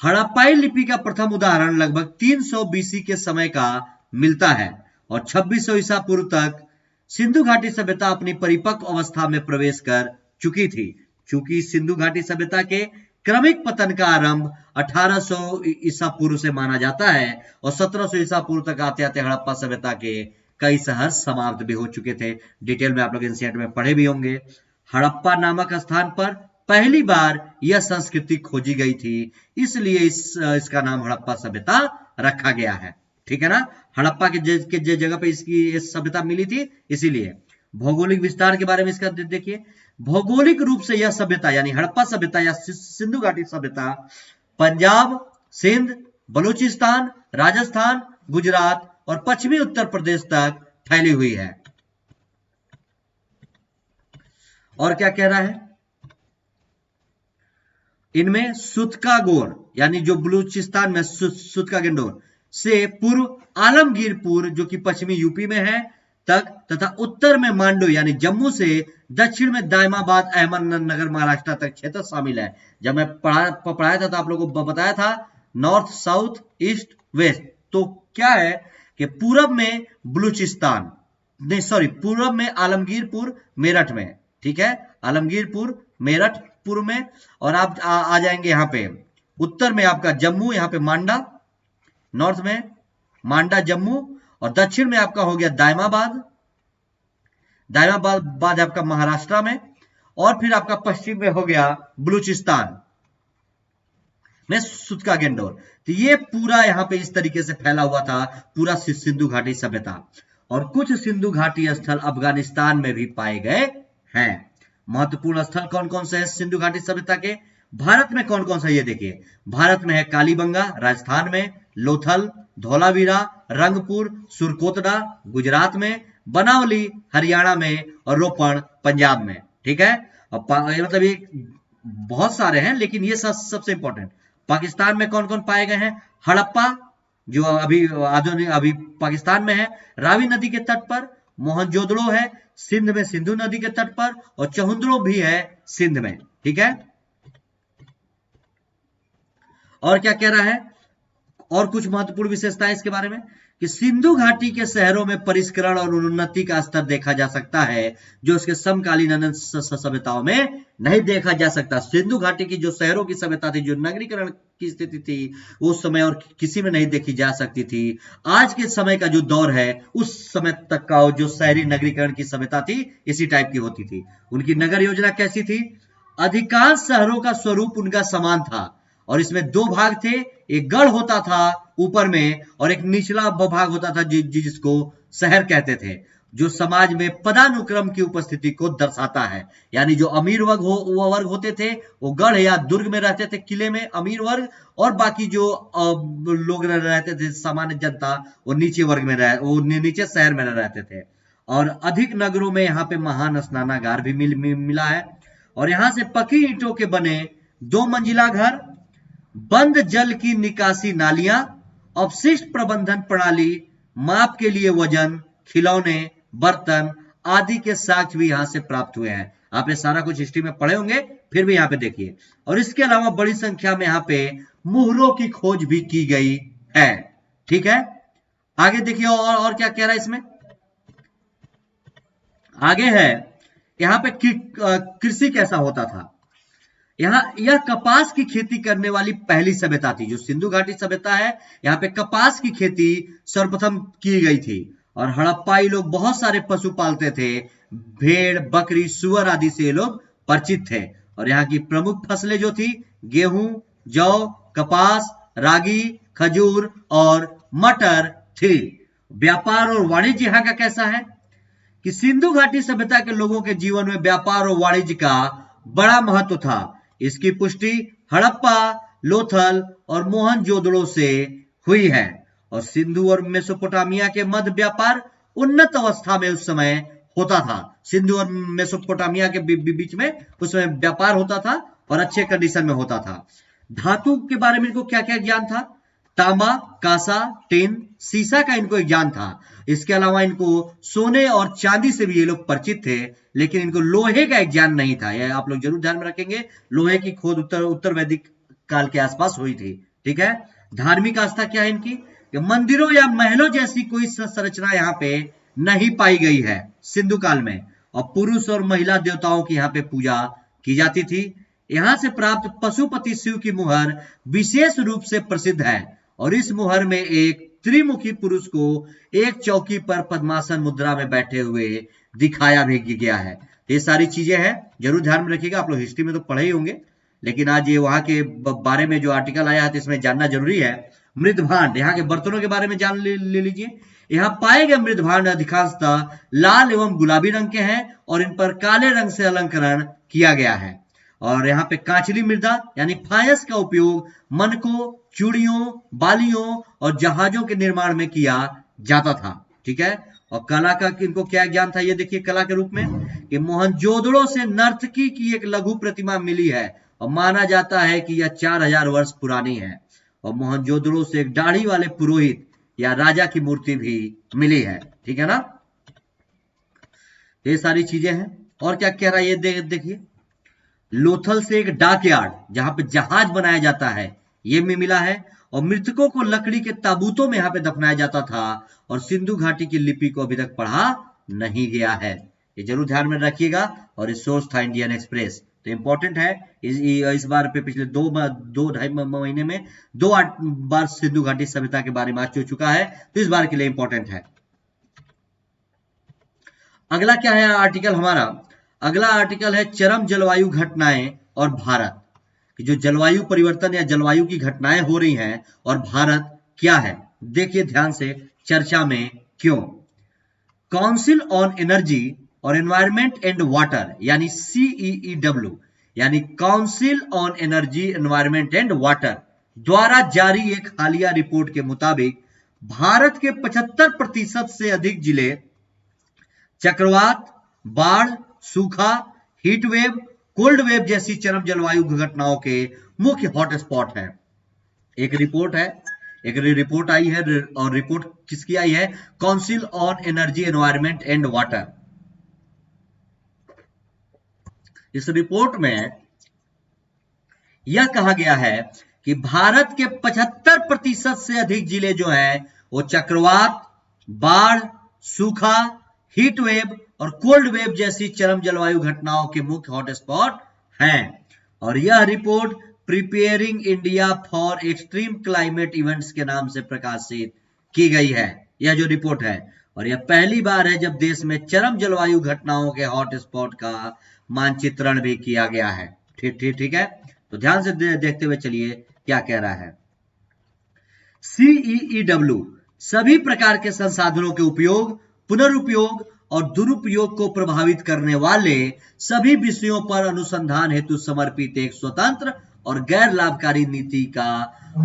हड़प्पाई लिपि का प्रथम उदाहरण लगभग 300 बीसी के समय का मिलता है और 2600 ईसा पूर्व तक सिंधु घाटी सभ्यता अपनी परिपक्व अवस्था में प्रवेश कर चुकी थी। चूंकि सिंधु घाटी सभ्यता के क्रमिक पतन का आरंभ 1800 ईसा पूर्व से माना जाता है और 1700 ईसा पूर्व तक आते आते हड़प्पा सभ्यता के कई शहर समाप्त भी हो चुके थे। डिटेल में आप लोग एनसीईआरटी में पढ़े भी होंगे। हड़प्पा नामक स्थान पर पहली बार यह संस्कृति खोजी गई थी, इसलिए इसका नाम हड़प्पा सभ्यता रखा गया है। ठीक है ना, हड़प्पा के जगह पे इसकी सभ्यता मिली थी इसीलिए। भौगोलिक विस्तार के बारे में इसका देखिए। भौगोलिक रूप से यह सभ्यता यानी हड़प्पा सभ्यता या सिंधु घाटी सभ्यता पंजाब, सिंध, बलूचिस्तान, राजस्थान, गुजरात और पश्चिमी उत्तर प्रदेश तक फैली हुई है। और क्या कह रहा है, इनमें सुतकागोर यानी जो बलूचिस्तान में सुतका गेंडोर से पूर्व आलमगीरपुर जो कि पश्चिमी यूपी में है तक तथा उत्तर में मांडू यानी जम्मू से दक्षिण में दायमाबाद अहमदनगर महाराष्ट्र तक क्षेत्र शामिल है। जब मैं पढ़ाया था तो आप लोगों को बताया था नॉर्थ, साउथ, ईस्ट, वेस्ट। तो क्या है कि पूरब में बलूचिस्तान, नहीं सॉरी, पूरब में आलमगीरपुर मेरठ में, ठीक है, आलमगीरपुर मेरठ पूर्व में, और आप आ जाएंगे यहाँ पे उत्तर में आपका जम्मू, यहाँ पे मांडा, नॉर्थ में मांडा जम्मू, और दक्षिण में आपका हो गया दायमाबाद, दायमाबाद आपका महाराष्ट्र में, और फिर आपका पश्चिम में हो गया बलूचिस्तान में सुतका गेंडोर। तो ये पूरा यहाँ पे इस तरीके से फैला हुआ था पूरा सिंधु घाटी सभ्यता। और कुछ सिंधु घाटी स्थल अफगानिस्तान में भी पाए गए हैं। महत्वपूर्ण स्थल कौन कौन से हैं सिंधु घाटी सभ्यता के? भारत में कौन कौन सा, ये देखिए। भारत में है कालीबंगा राजस्थान में, लोथल, धौलावीरा, रंगपुर, सुरकोतडा गुजरात में, बनावली हरियाणा में, और रोपण पंजाब में। ठीक है, मतलब ये बहुत सारे हैं, लेकिन ये सबसे इंपॉर्टेंट। पाकिस्तान में कौन कौन पाए गए हैं? हड़प्पा जो अभी आधुनिक अभी पाकिस्तान में है, रावी नदी के तट पर, मोहनजोदड़ो है सिंध में सिंधु नदी के तट पर, और चहुंद्रो भी है सिंध में। ठीक है, और क्या कह रहा है, और कुछ महत्वपूर्ण विशेषताएं इसके बारे में कि सिंधु घाटी के शहरों में परिष्करण और उन्नति का स्तर देखा जा सकता है जो उसके समकालीन अन्य सभ्यताओं में नहीं देखा जा सकता। सिंधु घाटी की जो शहरों की सभ्यता थी, जो नगरीकरण की स्थिति थी, उस समय और किसी में नहीं देखी जा सकती थी। आज के समय का जो दौर है, उस समय तक का जो शहरी नगरीकरण की सभ्यता थी, इसी टाइप की होती थी। उनकी नगर योजना कैसी थी? अधिकांश शहरों का स्वरूप उनका समान था और इसमें दो भाग थे, एक गढ़ होता था ऊपर में और एक निचला भाग होता था जिसको शहर कहते थे, जो समाज में पदानुक्रम की उपस्थिति को दर्शाता है। यानी जो अमीर वर्ग होते थे वो गढ़ या दुर्ग में रहते थे, किले में अमीर वर्ग, और बाकी जो लोग रहते थे सामान्य जनता, वो नीचे वर्ग में वो नीचे शहर में रहते थे। और अधिक नगरों में यहाँ पे महान स्नानागार भी मिला है। और यहाँ से पक्की ईंटों के बने 2 मंजिला घर, बंद जल की निकासी नालियां, अपशिष्ट प्रबंधन प्रणाली, माप के लिए वजन, खिलौने, बर्तन आदि के साक्ष्य भी यहां से प्राप्त हुए हैं। आप ये सारा कुछ हिस्ट्री में पढ़े होंगे, फिर भी यहाँ पे देखिए। और इसके अलावा बड़ी संख्या में यहाँ पे मुहरों की खोज भी की गई है। ठीक है, आगे देखिए और क्या कह रहा है इसमें। आगे है यहाँ पे कृषि कैसा होता था। यहाँ यह कपास की खेती करने वाली पहली सभ्यता थी। जो सिंधु घाटी सभ्यता है, यहाँ पे कपास की खेती सर्वप्रथम की गई थी। और हड़प्पाई लोग बहुत सारे पशु पालते थे, भेड़, बकरी, सुअर आदि से ये लोग परिचित थे। और यहाँ की प्रमुख फसलें जो थी गेहूं, जौ, कपास, रागी, खजूर और मटर थी। व्यापार और वाणिज्य यहाँ का कैसा है कि सिंधु घाटी सभ्यता के लोगों के जीवन में व्यापार और वाणिज्य का बड़ा महत्व था। इसकी पुष्टि हड़प्पा लोथल और मोहनजोदड़ो से हुई है। और सिंधु और मेसोपोटामिया के मध्य व्यापार उन्नत अवस्था में उस समय होता था। सिंधु और मेसोपोटामिया के बीच में उस समय व्यापार होता था और अच्छे कंडीशन में होता था। धातु के बारे में इनको क्या क्या ज्ञान था? तांबा, कांसा, टिन, सीसा का इनको एक ज्ञान था। इसके अलावा इनको सोने और चांदी से भी ये लोग परिचित थे, लेकिन इनको लोहे का एक ज्ञान नहीं था। यह आप लोग जरूर ध्यान में रखेंगे। लोहे की खोज उत्तर वैदिक काल के आसपास हुई थी। ठीक है। धार्मिक आस्था क्या है इनकी? मंदिरों या महलों जैसी कोई संरचना यहाँ पे नहीं पाई गई है सिंधु काल में। और पुरुष और महिला देवताओं की यहाँ पे पूजा की जाती थी। यहाँ से प्राप्त पशुपति शिव की मुहर विशेष रूप से प्रसिद्ध है और इस मुहर में एक त्रिमुखी पुरुष को एक चौकी पर पद्मासन मुद्रा में बैठे हुए दिखाया भी गया है। ये सारी चीजें हैं, जरूर ध्यान में रखिएगा। आप लोग हिस्ट्री में तो पढ़े ही होंगे, लेकिन आज ये वहां के बारे में जो आर्टिकल आया है तो इसमें जानना जरूरी है। मृदभांड, यहाँ के बर्तनों के बारे में जान ले लीजिए। यहाँ पाए गए मृदभांड अधिकांशतः लाल एवं गुलाबी रंग के हैं और इन पर काले रंग से अलंकरण किया गया है। और यहाँ पे कांचली मृदा यानी फायस का उपयोग मनकों, चूड़ियों, बालियों और जहाजों के निर्माण में किया जाता था। ठीक है। और कला का इनको क्या ज्ञान था? ये देखिए कला के रूप में कि मोहनजोदड़ो से नर्तकी की एक लघु प्रतिमा मिली है और माना जाता है कि यह 4000 वर्ष पुरानी है। और मोहनजोदड़ो से एक दाढ़ी वाले पुरोहित या राजा की मूर्ति भी मिली है। ठीक है ना। ये सारी चीजें हैं। और क्या कह रहा है ये देखिए। लोथल से एक डाकयार्ड जहां पे जहाज बनाया जाता है ये भी मिला है। और मृतकों को लकड़ी के ताबूतों में यहाँ पे दफनाया जाता था और सिंधु घाटी की लिपि को अभी तक पढ़ा नहीं गया है। ये जरूर ध्यान में रखिएगा। और इस सोर्स था इंडियन एक्सप्रेस, तो इंपॉर्टेंट है। इस बार पे पिछले दो ढाई महीने में 2 बार सिंधु घाटी सभ्यता के बारे में आ चुका है, तो इस बार के लिए इंपॉर्टेंट है। अगला क्या है आर्टिकल हमारा? अगला आर्टिकल है चरम जलवायु घटनाएं और भारत। जो जलवायु परिवर्तन या जलवायु की घटनाएं हो रही हैं और भारत क्या है, देखिए ध्यान से। चर्चा में क्यों? काउंसिल ऑन एनर्जी और एनवायरमेंट एंड वाटर यानी CEEW यानी council on energy, environment and water द्वारा जारी एक हालिया रिपोर्ट के मुताबिक भारत के 75% से अधिक जिले चक्रवात, बाढ़, सूखा, हीट वेव, कोल्ड वेव जैसी चरम जलवायु घटनाओं के मुख्य हॉटस्पॉट हैं। एक रिपोर्ट आई है और रिपोर्ट किसकी आई है? Council on energy, environment and water. इस रिपोर्ट में यह कहा गया है कि भारत के 75% से अधिक जिले जो हैं वो चक्रवात, बाढ़, सूखा, हीट वेव और कोल्ड वेव जैसी चरम जलवायु घटनाओं के मुख्य हॉटस्पॉट हैं। और यह report preparing India for extreme climate events के नाम से प्रकाशित की गई है। यह जो रिपोर्ट है, और यह पहली बार है जब देश में चरम जलवायु घटनाओं के हॉटस्पॉट का मानचित्रण भी किया गया है। ठीक है। तो ध्यान से देखते हुए चलिए क्या कह रहा है। CEEW सभी प्रकार के संसाधनों के उपयोग, पुनरुपयोग और दुरुपयोग को प्रभावित करने वाले सभी विषयों पर अनुसंधान हेतु समर्पित एक स्वतंत्र और गैर लाभकारी नीति का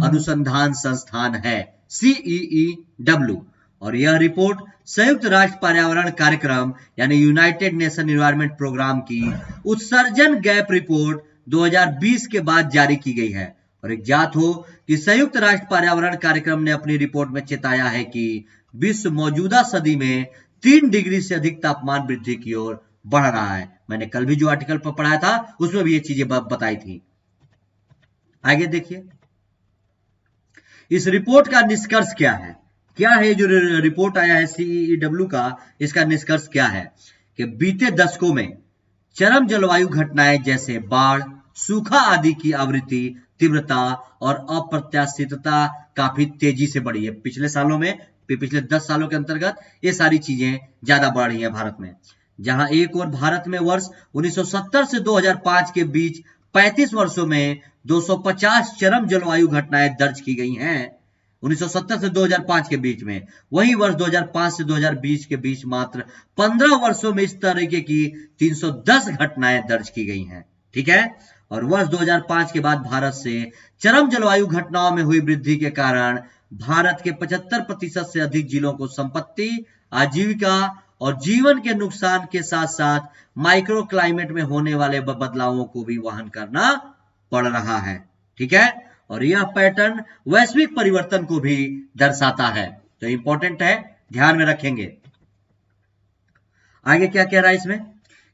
अनुसंधान संस्थान है CEEW। और यह रिपोर्ट संयुक्त राष्ट्र पर्यावरण कार्यक्रम यानी यूनाइटेड नेशन एनवायरनमेंट प्रोग्राम की उत्सर्जन गैप रिपोर्ट 2020 के बाद जारी की गई है। और एक ज्ञात हो कि संयुक्त राष्ट्र पर्यावरण कार्यक्रम ने अपनी रिपोर्ट में चेताया है कि विश्व मौजूदा सदी में 3 डिग्री से अधिक तापमान वृद्धि की ओर बढ़ रहा है। मैंने कल भी जो आर्टिकल पर पढ़ाया था उसमें भी ये चीजें बताई थी। आगे देखिए इस रिपोर्ट का निष्कर्ष क्या है। क्या है जो रिपोर्ट आया है CEEW का, इसका निष्कर्ष क्या है कि बीते दशकों में चरम जलवायु घटनाएं जैसे बाढ़, सूखा आदि की आवृत्ति, तीव्रता और अप्रत्याशितता काफी तेजी से बढ़ी है। पिछले सालों में, पिछले 10 सालों के अंतर्गत ये सारी चीजें ज्यादा बढ़ रही हैं भारत में। जहां एक और भारत में वर्ष 1970 से 2005 के बीच 35 वर्षों में 250 चरम जलवायु घटनाएं दर्ज की गई हैं 1970 से 2005 के बीच में। वहीं वर्ष 2005 से 2020 के बीच मात्र 15 वर्षों में इस तरीके की 310 घटनाएं दर्ज की गई हैं। ठीक है। और वर्ष 2005 के बाद भारत से चरम जलवायु घटनाओं में हुई वृद्धि के कारण भारत के 75% से अधिक जिलों को संपत्ति, आजीविका और जीवन के नुकसान के साथ साथ माइक्रो क्लाइमेट में होने वाले बदलावों को भी वहन करना पड़ रहा है। ठीक है, और यह पैटर्न वैश्विक परिवर्तन को भी दर्शाता है, तो इंपॉर्टेंट है, ध्यान में रखेंगे। आगे क्या कह रहा है इसमें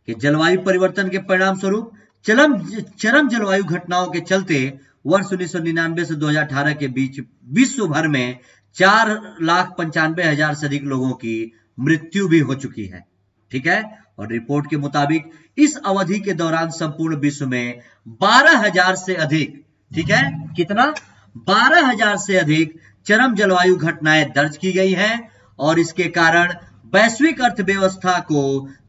कि जलवायु परिवर्तन के परिणाम स्वरूप चरम जलवायु घटनाओं के चलते वर्ष 1999 से 2018 के बीच विश्व भर में 4,95,000 से अधिक लोगों की मृत्यु भी हो चुकी है। ठीक है, और रिपोर्ट के मुताबिक इस अवधि के दौरान संपूर्ण विश्व में 12,000 से अधिक, ठीक है, कितना, 12,000 से अधिक चरम जलवायु घटनाएं दर्ज की गई हैं और इसके कारण वैश्विक अर्थव्यवस्था को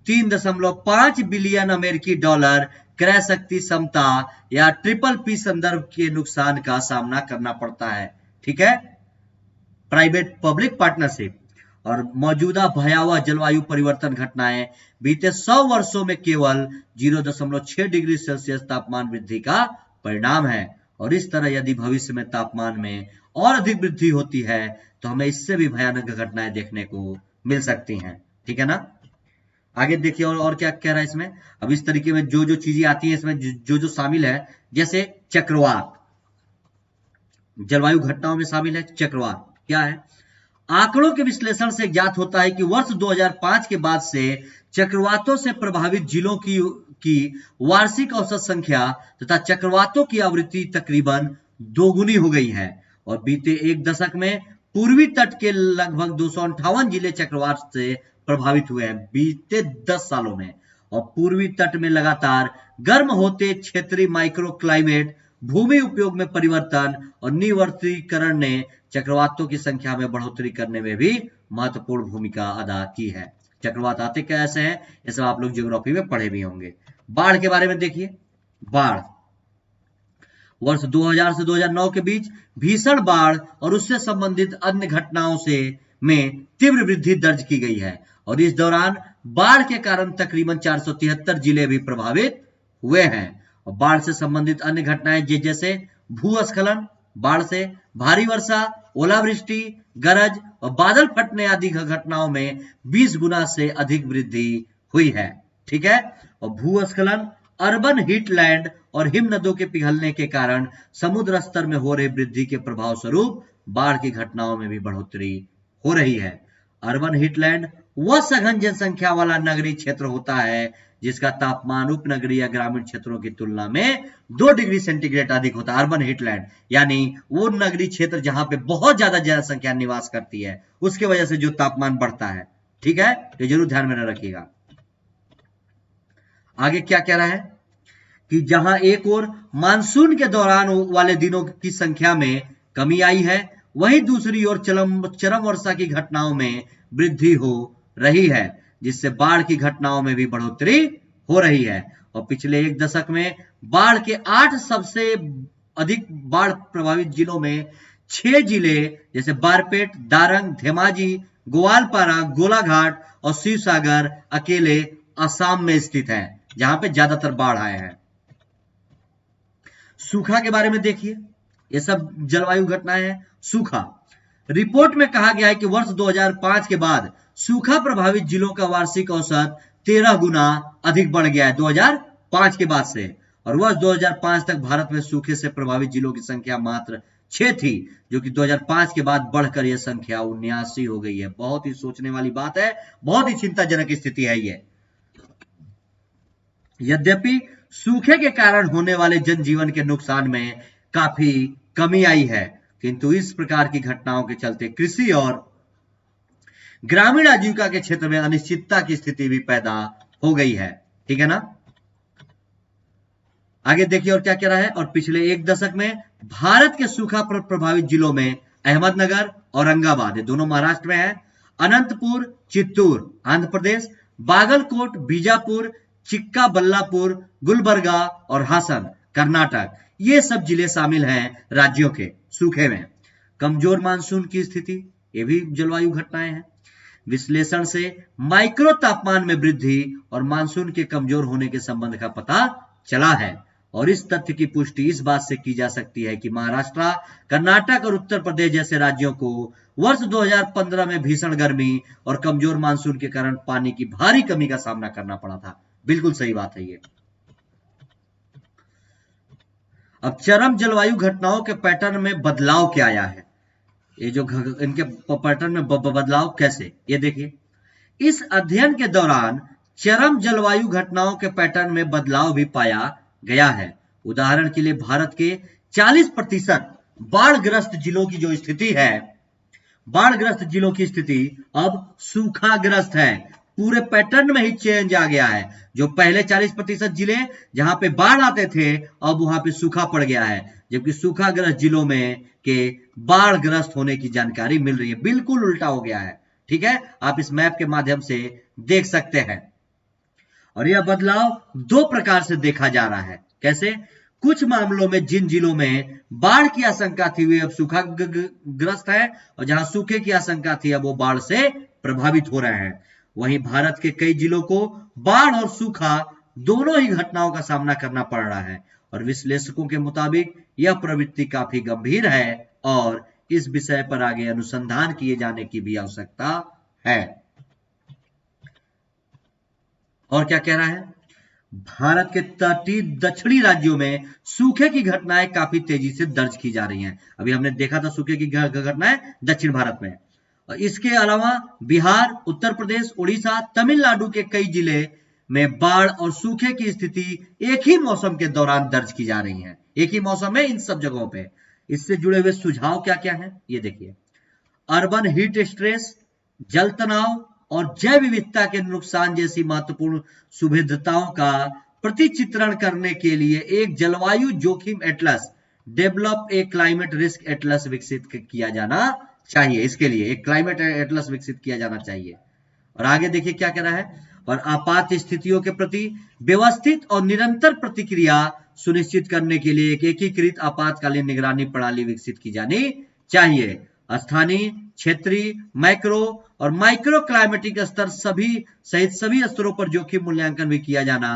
3.5 बिलियन अमेरिकी डॉलर क्रय शक्ति क्षमता या PPP संदर्भ के नुकसान का सामना करना पड़ता है। ठीक है, प्राइवेट पब्लिक पार्टनरशिप और मौजूदा भयावह जलवायु परिवर्तन घटनाएं बीते 100 वर्षों में केवल 0.6 डिग्री सेल्सियस तापमान वृद्धि का परिणाम है और इस तरह यदि भविष्य में तापमान में और अधिक वृद्धि होती है तो हमें इससे भी भयानक घटनाएं देखने को मिल सकती हैं। ठीक है ना, आगे देखिए और क्या कह रहा है इसमें। अब इस तरीके में जो जो चीजें आती हैं इसमें जो शामिल है, जैसे चक्रवात, जलवायु घटनाओं में शामिल है चक्रवात। क्या है, आंकड़ों के विश्लेषण से ज्ञात होता है कि वर्ष 2005 के बाद से चक्रवातों से प्रभावित जिलों की वार्षिक औसत संख्या तथा चक्रवातों की आवृत्ति तकरीबन दोगुनी हो गई है और बीते एक दशक में पूर्वी तट के लगभग 258 जिले चक्रवात से प्रभावित हुए हैं बीते 10 सालों में। और पूर्वी तट में लगातार गर्म होते क्षेत्रीय माइक्रो क्लाइमेट, भूमि उपयोग में परिवर्तन और निवर्तीकरण ने चक्रवातों की संख्या में बढ़ोतरी करने में भी महत्वपूर्ण भूमिका अदा की है। चक्रवात आते कैसे हैं, ये सब आप लोग ज्योग्राफी में पढ़े भी होंगे। बाढ़ के बारे में देखिए, बाढ़ वर्ष 2000 से 2009 के बीच भीषण बाढ़ और उससे संबंधित अन्य घटनाओं में तीव्र वृद्धि दर्ज की गई है और इस दौरान बाढ़ के कारण तकरीबन 473 जिले भी प्रभावित हुए हैं। और बाढ़ से संबंधित अन्य घटनाएं जैसे भूस्खलन, बाढ़ से भारी वर्षा, ओलावृष्टि, गरज और बादल फटने आदि घटनाओं में 20 गुना से अधिक वृद्धि हुई है। ठीक है, और भूस्खलन, अर्बन हीटलैंड और हिमनदों के पिघलने के कारण समुद्र स्तर में हो रही वृद्धि के प्रभाव स्वरूप बाढ़ की घटनाओं में भी बढ़ोतरी हो रही है। अर्बन हीटलैंड वह सघन जनसंख्या वाला नगरीय क्षेत्र होता है जिसका तापमान उपनगरीय या ग्रामीण क्षेत्रों की तुलना में 2 डिग्री सेंटीग्रेड अधिक होता है। अर्बन हीटलैंड यानी वो नगरीय क्षेत्र जहां पे बहुत ज्यादा जनसंख्या निवास करती है, उसकी वजह से जो तापमान बढ़ता है। ठीक है, तो जरूर ध्यान में रखिएगा। आगे क्या कह रहा है कि जहां एक ओर मानसून के दौरान वाले दिनों की संख्या में कमी आई है, वहीं दूसरी ओर चरम वर्षा की घटनाओं में वृद्धि हो रही है जिससे बाढ़ की घटनाओं में भी बढ़ोतरी हो रही है। और पिछले एक दशक में बाढ़ के 8 सबसे अधिक बाढ़ प्रभावित जिलों में 6 जिले जैसे बारपेट, दारंग, धेमाजी, ग्वालपारा, गोलाघाट और शिवसागर अकेले असम में स्थित हैं जहां पे ज्यादातर बाढ़ आए हैं। सूखा के बारे में देखिए, ये सब जलवायु घटनाएं हैं। सूखा, रिपोर्ट में कहा गया है कि वर्ष 2005 के बाद सूखा प्रभावित जिलों का वार्षिक औसत 13 गुना अधिक बढ़ गया है 2005 के बाद से। और वर्ष 2005 तक भारत में सूखे से प्रभावित जिलों की संख्या मात्र 6 थी, जो कि 2005 के बाद बढ़कर यह संख्या 79 हो गई है। बहुत ही सोचने वाली बात है, बहुत ही चिंताजनक स्थिति है ये। यद्यपि सूखे के कारण होने वाले जनजीवन के नुकसान में काफी कमी आई है, किंतु इस प्रकार की घटनाओं के चलते कृषि और ग्रामीण आजीविका के क्षेत्र में अनिश्चितता की स्थिति भी पैदा हो गई है। ठीक है ना, आगे देखिए और क्या कह रहा है। और पिछले एक दशक में भारत के सूखा प्रभावित जिलों में अहमदनगर, औरंगाबाद, ये दोनों महाराष्ट्र में है, अनंतपुर, चित्तूर आंध्र प्रदेश, बागलकोट, बीजापुर, चिक्काबल्लापुर, गुलबर्गा और हासन कर्नाटक, ये सब जिले शामिल हैं राज्यों के सूखे में। कमजोर मानसून की स्थिति, ये भी जलवायु घटनाएं हैं। विश्लेषण से माइक्रो तापमान में वृद्धि और मानसून के कमजोर होने के संबंध का पता चला है। और इस तथ्य की पुष्टि इस बात से की जा सकती है कि महाराष्ट्र, कर्नाटक और उत्तर प्रदेश जैसे राज्यों को वर्ष 2015 में भीषण गर्मी और कमजोर मानसून के कारण पानी की भारी कमी का सामना करना पड़ा था। बिल्कुल सही बात है ये। अब चरम जलवायु घटनाओं के पैटर्न में बदलाव क्या आया है, ये जो इनके पैटर्न में बदलाव कैसे, ये देखिए। इस अध्ययन के दौरान चरम जलवायु घटनाओं के पैटर्न में बदलाव भी पाया गया है। उदाहरण के लिए भारत के 40% बाढ़ग्रस्त जिलों की जो स्थिति है, बाढ़ग्रस्त जिलों की स्थिति अब सूखाग्रस्त है। पूरे पैटर्न में ही चेंज आ गया है। जो पहले 40% जिले जहां पे बाढ़ आते थे, अब वहां पे सूखा पड़ गया है, जबकि सूखाग्रस्त जिलों में के बाढ़ग्रस्त होने की जानकारी मिल रही है। बिल्कुल उल्टा हो गया है, ठीक है। आप इस मैप के माध्यम से देख सकते हैं। और यह बदलाव दो प्रकार से देखा जा रहा है। कैसे? कुछ मामलों में जिन जिलों में बाढ़ की आशंका थी वे अब सूखाग्रस्त है, और जहां सूखे की आशंका थी अब वो बाढ़ से प्रभावित हो रहे हैं। वहीं भारत के कई जिलों को बाढ़ और सूखा दोनों ही घटनाओं का सामना करना पड़ रहा है, और विश्लेषकों के मुताबिक यह प्रवृत्ति काफी गंभीर है और इस विषय पर आगे अनुसंधान किए जाने की भी आवश्यकता है। और क्या कह रहा है? भारत के तटीय दक्षिणी राज्यों में सूखे की घटनाएं काफी तेजी से दर्ज की जा रही हैं। अभी हमने देखा था सूखे की घटनाएं दक्षिण भारत में। और इसके अलावा बिहार, उत्तर प्रदेश, उड़ीसा, तमिलनाडु के कई जिले में बाढ़ और सूखे की स्थिति एक ही मौसम के दौरान दर्ज की जा रही है। एक ही मौसम है इन सब जगहों पे। इससे जुड़े हुए सुझाव क्या क्या हैं, ये देखिए। अर्बन हीट स्ट्रेस, जल तनाव और जैव विविधता के नुकसान जैसी महत्वपूर्ण सुविधाओं का प्रतिचित्रण करने के लिए एक जलवायु जोखिम Atlas, develop a climate risk Atlas विकसित किया जाना चाहिए। इसके लिए एक क्लाइमेट एटलस विकसित किया जाना चाहिए। और आगे देखिए क्या कह रहा है। और आपात स्थितियों के प्रति व्यवस्थित और निरंतर प्रतिक्रिया सुनिश्चित करने के लिए एक एकीकृत आपातकालीन निगरानी प्रणाली विकसित की जानी चाहिए। स्थानीय, क्षेत्रीय, मैक्रो और माइक्रो क्लाइमेटिक स्तर सहित सभी स्तरों पर जोखिम मूल्यांकन भी किया जाना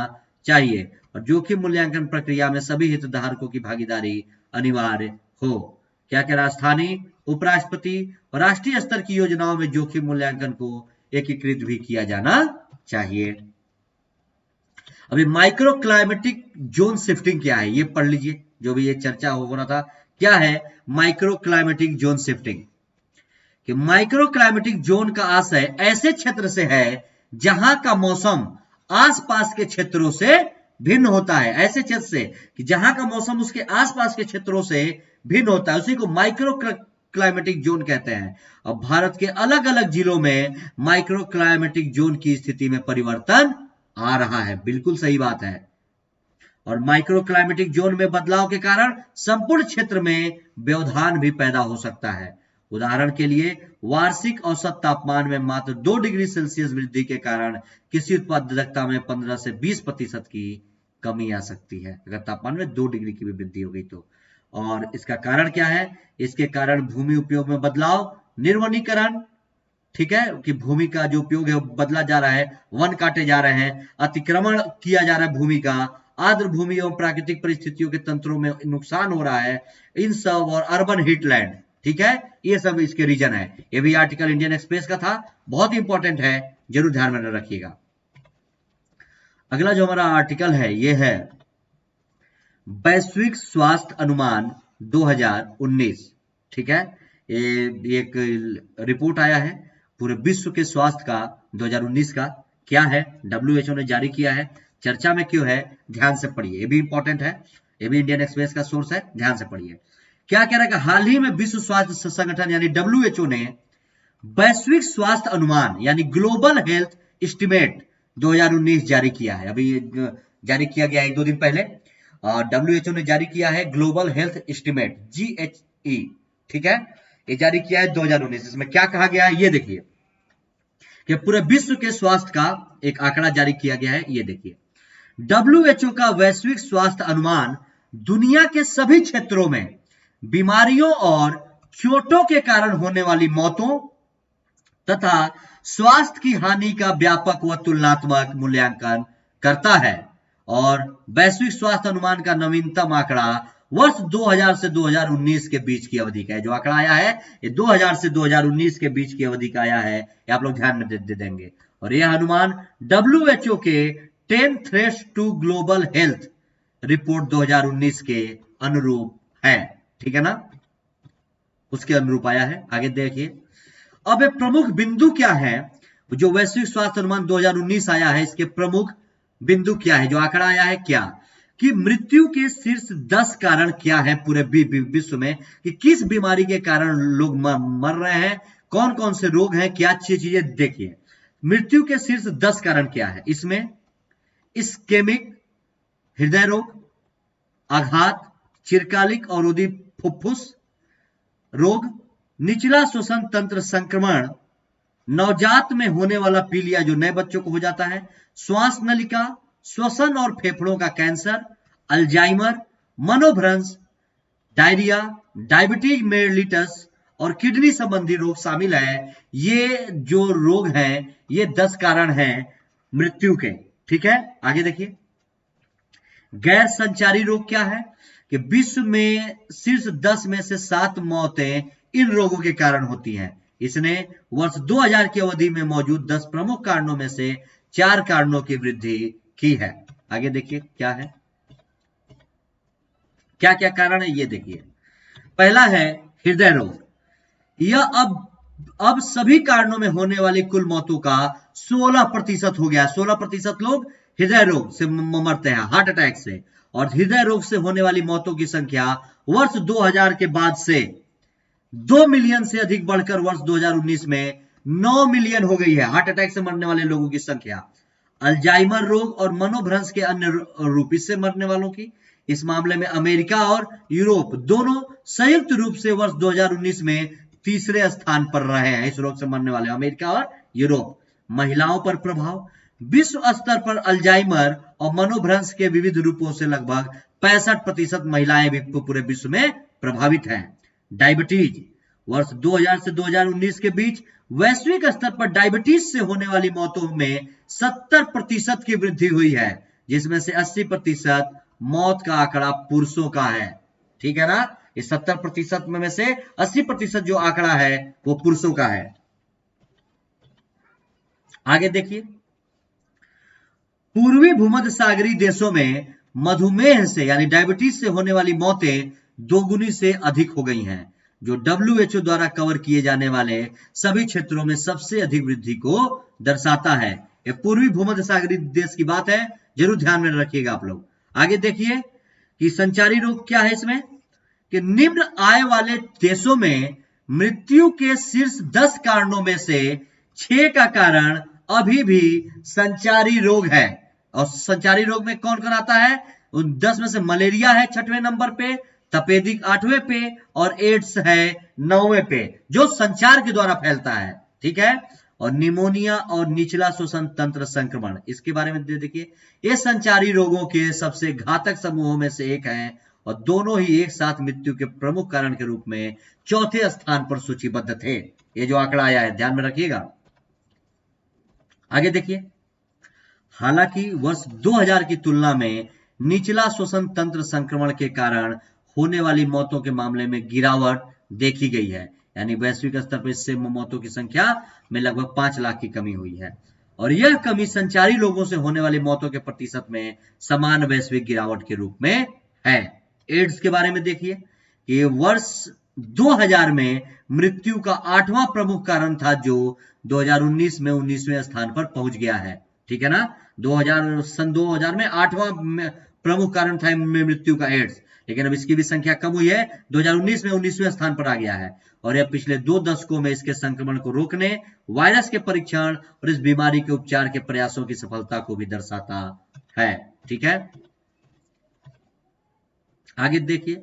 चाहिए, और जोखिम मूल्यांकन प्रक्रिया में सभी हितधारकों की भागीदारी अनिवार्य हो। क्या कह रहा? स्थानीय, उपराष्ट्रपति और राष्ट्रीय स्तर की योजनाओं में जोखिम मूल्यांकन को एकीकृत भी किया जाना चाहिए। अभी माइक्रो क्लाइमेटिक जोन शिफ्टिंग क्या है, ये पढ़ लीजिए। जो भी ये चर्चा हो रहा था, क्या है माइक्रो क्लाइमेटिक जोन शिफ्टिंग? कि माइक्रो क्लाइमेटिक जोन का आशय ऐसे क्षेत्र से है जहां का मौसम आसपास के क्षेत्रों से भिन्न होता है। ऐसे क्षेत्र से कि जहां का मौसम उसके आसपास के क्षेत्रों से भिन्न होता है, उसी को माइक्रो क्लाइमेटिक जोन कहते हैं। अब भारत के अलग अलग जिलों में माइक्रो क्लाइमेटिक जोन की स्थिति में परिवर्तन आ रहा है। बिल्कुल सही बात है। और माइक्रो क्लाइमेटिक जोन में बदलाव के कारण संपूर्ण क्षेत्र में व्यवधान भी पैदा हो सकता है। उदाहरण के लिए वार्षिक औसत तापमान में मात्र 2 डिग्री सेल्सियस वृद्धि के कारण किसी उत्पादकता में 15 से 20% की कमी आ सकती है, अगर तापमान में 2 डिग्री की भी वृद्धि हो गई तो। और इसका कारण क्या है? इसके कारण भूमि उपयोग में बदलाव, निर्वनीकरण, ठीक है, कि भूमि का जो उपयोग है बदला जा रहा है, वन काटे जा रहे हैं, अतिक्रमण किया जा रहा है भूमि का, आर्द्र भूमि एवं प्राकृतिक परिस्थितियों के तंत्रों में नुकसान हो रहा है, इन सब, और अर्बन हीटलैंड, ठीक है, ये सब इसके रीजन है। ये भी आर्टिकल इंडियन एक्सप्रेस का था, बहुत इंपॉर्टेंट है, जरूर ध्यान में रखिएगा। अगला जो हमारा आर्टिकल है ये है वैश्विक स्वास्थ्य अनुमान 2019, ठीक है। ये एक रिपोर्ट आया है पूरे विश्व के स्वास्थ्य का 2019 का, क्या है, WHO ने जारी किया है। चर्चा में क्यों है, ध्यान से पढ़िए, ये भी इंपॉर्टेंट है, ये भी इंडियन एक्सप्रेस का सोर्स है, ध्यान से पढ़िए। क्या कह रहा है कि हाल ही में विश्व स्वास्थ्य संगठन यानी WHO ने वैश्विक स्वास्थ्य अनुमान यानी ग्लोबल हेल्थ एस्टिमेट 2019 जारी किया है। अभी जारी किया गया 1-2 दिन पहले। WHO ने जारी किया है ग्लोबल हेल्थ एस्टिमेट GHE, ठीक है, ये जारी किया है 2019। इसमें क्या कहा गया है ये देखिए, कि पूरे विश्व के स्वास्थ्य का एक आंकड़ा जारी किया गया है। ये देखिए, WHO का वैश्विक स्वास्थ्य अनुमान दुनिया के सभी क्षेत्रों में बीमारियों और चोटों के कारण होने वाली मौतों तथा स्वास्थ्य की हानि का व्यापक व तुलनात्मक मूल्यांकन करता है, और वैश्विक स्वास्थ्य अनुमान का नवीनतम आंकड़ा वर्ष 2000 से 2019 के बीच की अवधि का है। जो आंकड़ा आया है ये 2000 से 2019 के बीच की अवधि का आया है, ये आप लोग ध्यान में दे देंगे। और यह अनुमान WHO के 10 threats to global health report 2019 के अनुरूप है, ठीक है ना, उसके अनुरूप आया है। आगे देखिए, अब एक प्रमुख बिंदु क्या है, जो वैश्विक स्वास्थ्य अनुमान 2019 आया है, इसके प्रमुख बिंदु क्या है, जो आंकड़ा आया है क्या, कि मृत्यु के शीर्ष 10 कारण क्या है पूरे विश्व में, कि किस बीमारी के कारण लोग मर रहे हैं, कौन कौन से रोग हैं, क्या अच्छी चीजें। देखिए मृत्यु के शीर्ष 10 कारण क्या है, इसमें इस्केमिक हृदय रोग, आघात, चिरकालिक अवरोधी फुफ्फुस रोग, निचला श्वसन तंत्र संक्रमण, नवजात में होने वाला पीलिया जो नए बच्चों को हो जाता है, श्वास नलिका, श्वसन और फेफड़ों का कैंसर, अल्जाइमर, मनोभ्रंश, डायरिया, डायबिटीज मेलिटस और किडनी संबंधी रोग शामिल है। ये जो रोग हैं ये 10 कारण हैं मृत्यु के, ठीक है। आगे देखिए, गैर संचारी रोग क्या है, कि विश्व में शीर्ष 10 में से 7 मौतें इन रोगों के कारण होती हैं। इसने वर्ष 2000 की अवधि में मौजूद 10 प्रमुख कारणों में से 4 कारणों की वृद्धि की है। आगे देखिए क्या है, क्या क्या कारण है ये देखिए। पहला है हृदय रोग। यह अब सभी कारणों में होने वाली कुल मौतों का 16% हो गया। 16% लोग हृदय रोग से मरते हैं, हार्ट अटैक से। और हृदय रोग से होने वाली मौतों की संख्या वर्ष 2000 के बाद से 2 मिलियन से अधिक बढ़कर वर्ष 2019 में 9 मिलियन हो गई है, हार्ट अटैक से मरने वाले लोगों की संख्या। अल्जाइमर रोग और मनोभ्रंश के अन्य रूप से मरने वालों की, इस मामले में अमेरिका और यूरोप दोनों संयुक्त रूप से वर्ष 2019 में तीसरे स्थान पर रहे हैं। इस रोग से मरने वाले अमेरिका और यूरोप। महिलाओं पर प्रभाव, विश्व स्तर पर अल्जाइमर और मनोभ्रंश के विविध रूपों से लगभग 65% महिलाएं भी पूरे विश्व में प्रभावित हैं। डायबिटीज, वर्ष 2000 से 2019 के बीच वैश्विक स्तर पर डायबिटीज से होने वाली मौतों में 70% की वृद्धि हुई है, जिसमें से 80% मौत का आंकड़ा पुरुषों का है, ठीक है ना। इस 70% में से 80% जो आंकड़ा है वो पुरुषों का है। आगे देखिए, पूर्वी भूमध्य सागरीय देशों में मधुमेह से यानी डायबिटीज से होने वाली मौतें दोगुनी से अधिक हो गई हैं, जो WHO द्वारा कवर किए जाने वाले सभी क्षेत्रों में सबसे अधिक वृद्धि को दर्शाता है। ये पूर्वी भूमध्य सागरीय देश की बात है, जरूर ध्यान में रखिएगा आप लोग। आगे देखिए कि संचारी रोग क्या है इसमें, कि निम्न आय वाले देशों में मृत्यु के शीर्ष 10 कारणों में से 6 का कारण अभी भी संचारी रोग है। और संचारी रोग में कौन कौन आता है, उन 10 में से मलेरिया है 6वें नंबर पे, तपेदिक 8वें पे और एड्स है 9वें पे, जो संचार के द्वारा फैलता है, ठीक है। और निमोनिया और निचला श्वसन तंत्र संक्रमण, इसके बारे में देखिए, ये संचारी रोगों के सबसे घातक समूहों में से एक है और दोनों ही एक साथ मृत्यु के प्रमुख कारण के रूप में चौथे स्थान पर सूचीबद्ध थे। ये जो आंकड़ा आया है ध्यान में रखिएगा। आगे देखिए, हालांकि वर्ष 2000 की तुलना में निचला श्वसन तंत्र संक्रमण के कारण होने वाली मौतों के मामले में गिरावट देखी गई है, यानी वैश्विक स्तर पर इससे मौतों की संख्या में लगभग 5 लाख की कमी हुई है। और यह कमी संचारी लोगों से होने वाली मौतों के प्रतिशत में समान वैश्विक गिरावट के रूप में है। एड्स के बारे में देखिए कि वर्ष 2000 में मृत्यु का 8वां प्रमुख कारण था, जो 2019 में 19वें स्थान पर पहुंच गया है, ठीक है ना। सन 2000 में 8वां प्रमुख कारण था मृत्यु का एड्स, लेकिन अब इसकी भी संख्या कम हुई है, 2019 में 19वें स्थान पर आ गया है। और यह पिछले 2 दशकों में इसके संक्रमण को रोकने, वायरस के परीक्षण और इस बीमारी के उपचार के प्रयासों की सफलता को भी दर्शाता है, ठीक है। आगे देखिए,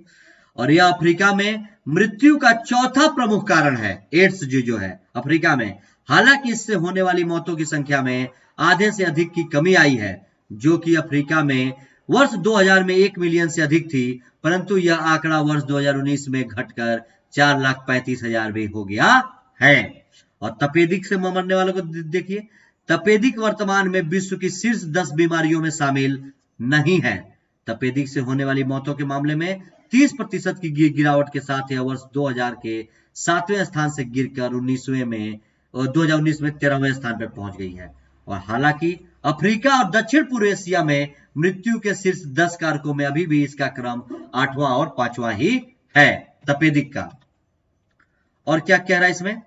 और यह अफ्रीका में मृत्यु का चौथा प्रमुख कारण है, एड्स जो है अफ्रीका में। हालांकि इससे होने वाली मौतों की संख्या में आधे से अधिक की कमी आई है, जो कि अफ्रीका में वर्ष 2000 में 1 मिलियन से अधिक थी, परंतु यह आंकड़ा वर्ष 2019 में घटकर 4,35,000 भी हो गया है। और तपेदिक से मरने वालों को देखिए, तपेदिक वर्तमान में विश्व की शीर्ष 10 बीमारियों में शामिल नहीं है। तपेदिक से होने वाली मौतों के मामले में 30% की गिरावट के साथ यह वर्ष 2000 के 7वें स्थान से गिरकर 2019 में 13वें स्थान पर पहुंच गई है। और हालांकि अफ्रीका और दक्षिण पूर्व एशिया में मृत्यु के शीर्ष 10 कारकों में अभी भी इसका क्रम 8वां और 5वां ही है तपेदिक का। और क्या कह रहा है इसमें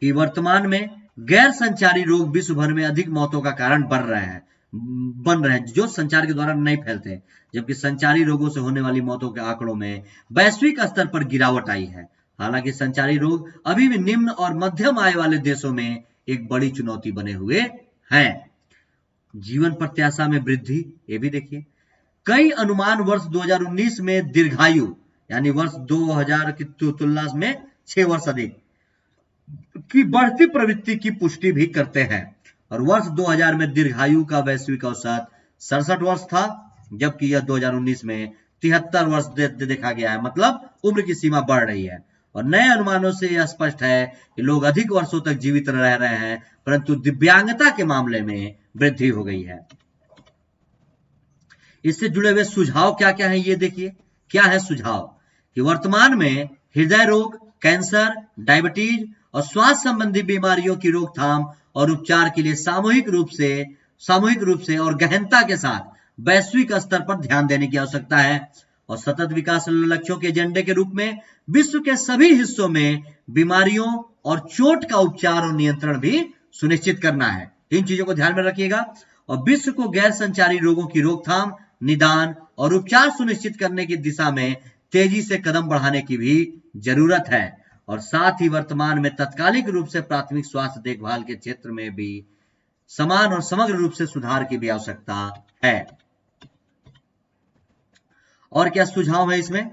कि वर्तमान में गैर संचारी रोग विश्व भर में अधिक मौतों का कारण बन रहे हैं जो संचार के द्वारा नहीं फैलते, जबकि संचारी रोगों से होने वाली मौतों के आंकड़ों में वैश्विक स्तर पर गिरावट आई है। हालांकि संचारी रोग अभी भी निम्न और मध्यम आय वाले देशों में एक बड़ी चुनौती बने हुए हैं। जीवन प्रत्याशा में वृद्धि, ये भी देखिए कई अनुमान वर्ष 2019 में दीर्घायु यानी वर्ष 2000 की तुलना में 6 वर्ष अधिक की बढ़ती प्रवृत्ति की पुष्टि भी करते हैं। और वर्ष 2000 में दीर्घायु का वैश्विक औसत 67 वर्ष था, जबकि यह 2019 में 73 वर्ष देखा गया है। मतलब उम्र की सीमा बढ़ रही है। और नए अनुमानों से यह स्पष्ट है कि लोग अधिक वर्षों तक जीवित रह रहे हैं, परंतु दिव्यांगता के मामले में वृद्धि हो गई है। इससे जुड़े हुए सुझाव क्या क्या है ये देखिए। क्या है सुझाव कि वर्तमान में हृदय रोग, कैंसर, डायबिटीज और स्वास्थ्य संबंधी बीमारियों की रोकथाम और उपचार के लिए सामूहिक रूप से और गहनता के साथ वैश्विक स्तर पर ध्यान देने की आवश्यकता है। और सतत विकास लक्ष्यों के एजेंडे के रूप में विश्व के सभी हिस्सों में बीमारियों और चोट का उपचार और नियंत्रण भी सुनिश्चित करना है। इन चीजों को ध्यान में रखिएगा। और विश्व को गैर संचारी रोगों की रोकथाम, निदान और उपचार सुनिश्चित करने की दिशा में तेजी से कदम बढ़ाने की भी जरूरत है। और साथ ही वर्तमान में तात्कालिक रूप से प्राथमिक स्वास्थ्य देखभाल के क्षेत्र में भी समान और समग्र रूप से सुधार की भी आवश्यकता है। और क्या सुझाव है इसमें?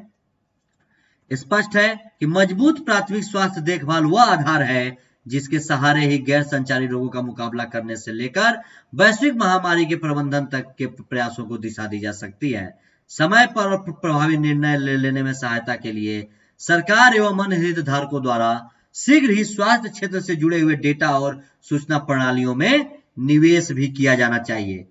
स्पष्ट है कि मजबूत प्राथमिक स्वास्थ्य देखभाल वह आधार है जिसके सहारे ही गैर संचारी रोगों का मुकाबला करने से लेकर वैश्विक महामारी के प्रबंधन तक के प्रयासों को दिशा दी जा सकती है। समय पर और प्रभावी निर्णय लेने में सहायता के लिए सरकार एवं अन्य हितधारकों द्वारा शीघ्र ही स्वास्थ्य क्षेत्र से जुड़े हुए डेटा और सूचना प्रणालियों में निवेश भी किया जाना चाहिए।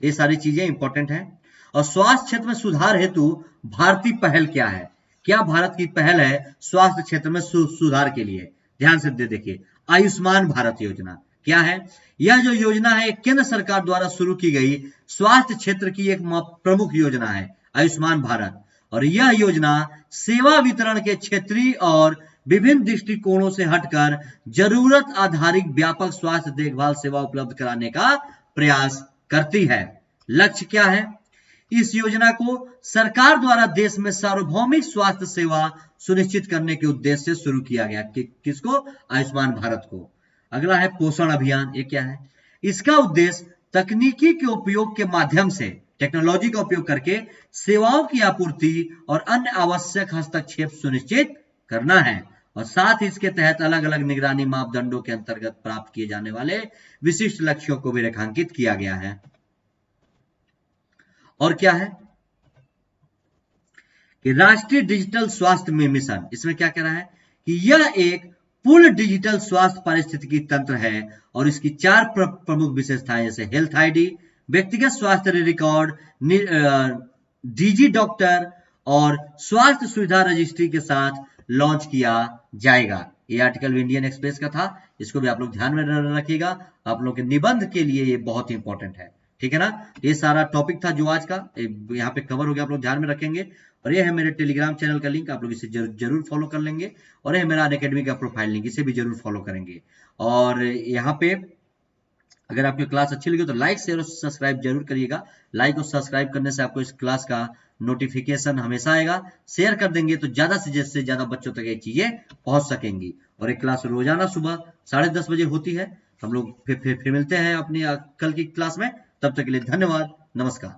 ये सारी चीजें इंपॉर्टेंट हैं। और स्वास्थ्य क्षेत्र में सुधार हेतु भारतीय पहल क्या है? क्या भारत की पहल है स्वास्थ्य क्षेत्र में सुधार के लिए? ध्यान से देखिए, आयुष्मान भारत योजना क्या है? यह जो योजना है केंद्र सरकार द्वारा शुरू की गई स्वास्थ्य क्षेत्र की एक प्रमुख योजना है, आयुष्मान भारत। और यह योजना सेवा वितरण के क्षेत्रीय और विभिन्न दृष्टिकोणों से हटकर जरूरत आधारित व्यापक स्वास्थ्य देखभाल सेवा उपलब्ध कराने का प्रयास करती है। लक्ष्य क्या है? इस योजना को सरकार द्वारा देश में सार्वभौमिक स्वास्थ्य सेवा सुनिश्चित करने के उद्देश्य से शुरू किया गया। किसको? आयुष्मान भारत को। अगला है पोषण अभियान। ये क्या है? इसका उद्देश्य तकनीकी के उपयोग के माध्यम से, टेक्नोलॉजी का उपयोग करके सेवाओं की आपूर्ति और अन्य आवश्यक हस्तक्षेप सुनिश्चित करना है। और साथ ही इसके तहत अलग अलग निगरानी मापदंडों के अंतर्गत प्राप्त किए जाने वाले विशिष्ट लक्ष्यों को भी रेखांकित किया गया है। और क्या है कि राष्ट्रीय डिजिटल स्वास्थ्य मिशन, इसमें क्या कह रहा है कि यह एक पूर्ण डिजिटल स्वास्थ्य पारिस्थितिकी तंत्र है और इसकी 4 प्रमुख विशेषताएं जैसे हेल्थ आईडी, व्यक्तिगत स्वास्थ्य रिकॉर्ड, डिजी डॉक्टर और स्वास्थ्य सुविधा रजिस्ट्री के साथ लॉन्च किया जाएगा। ये आर्टिकल इंडियन एक्सप्रेस का था, इसको भी आप लोग ध्यान में रखिएगा। आप लोग के निबंध के लिए ये बहुत ही इंपॉर्टेंट है, ठीक है ना। ये सारा टॉपिक था जो आज का यहाँ पे कवर हो गया, आप लोग ध्यान में रखेंगे। और ये है मेरे टेलीग्राम चैनल का लिंक, आप लोग इसे जरूर फॉलो कर लेंगे। और ये है मेरा अनअकैडमी का प्रोफाइल लिंक, इसे भी जरूर फॉलो करेंगे। और यहाँ पे अगर आपकी क्लास अच्छी लगी तो लाइक शेयर और सब्सक्राइब जरूर करिएगा। लाइक और सब्सक्राइब करने से आपको इस क्लास का नोटिफिकेशन हमेशा आएगा। शेयर कर देंगे तो ज्यादा से ज्यादा बच्चों तक ये चीजें पहुंच सकेंगी। और एक क्लास रोजाना सुबह 10:30 बजे होती है। हम लोग फिर मिलते हैं अपनी कल की क्लास में। तब तक के लिए धन्यवाद, नमस्कार।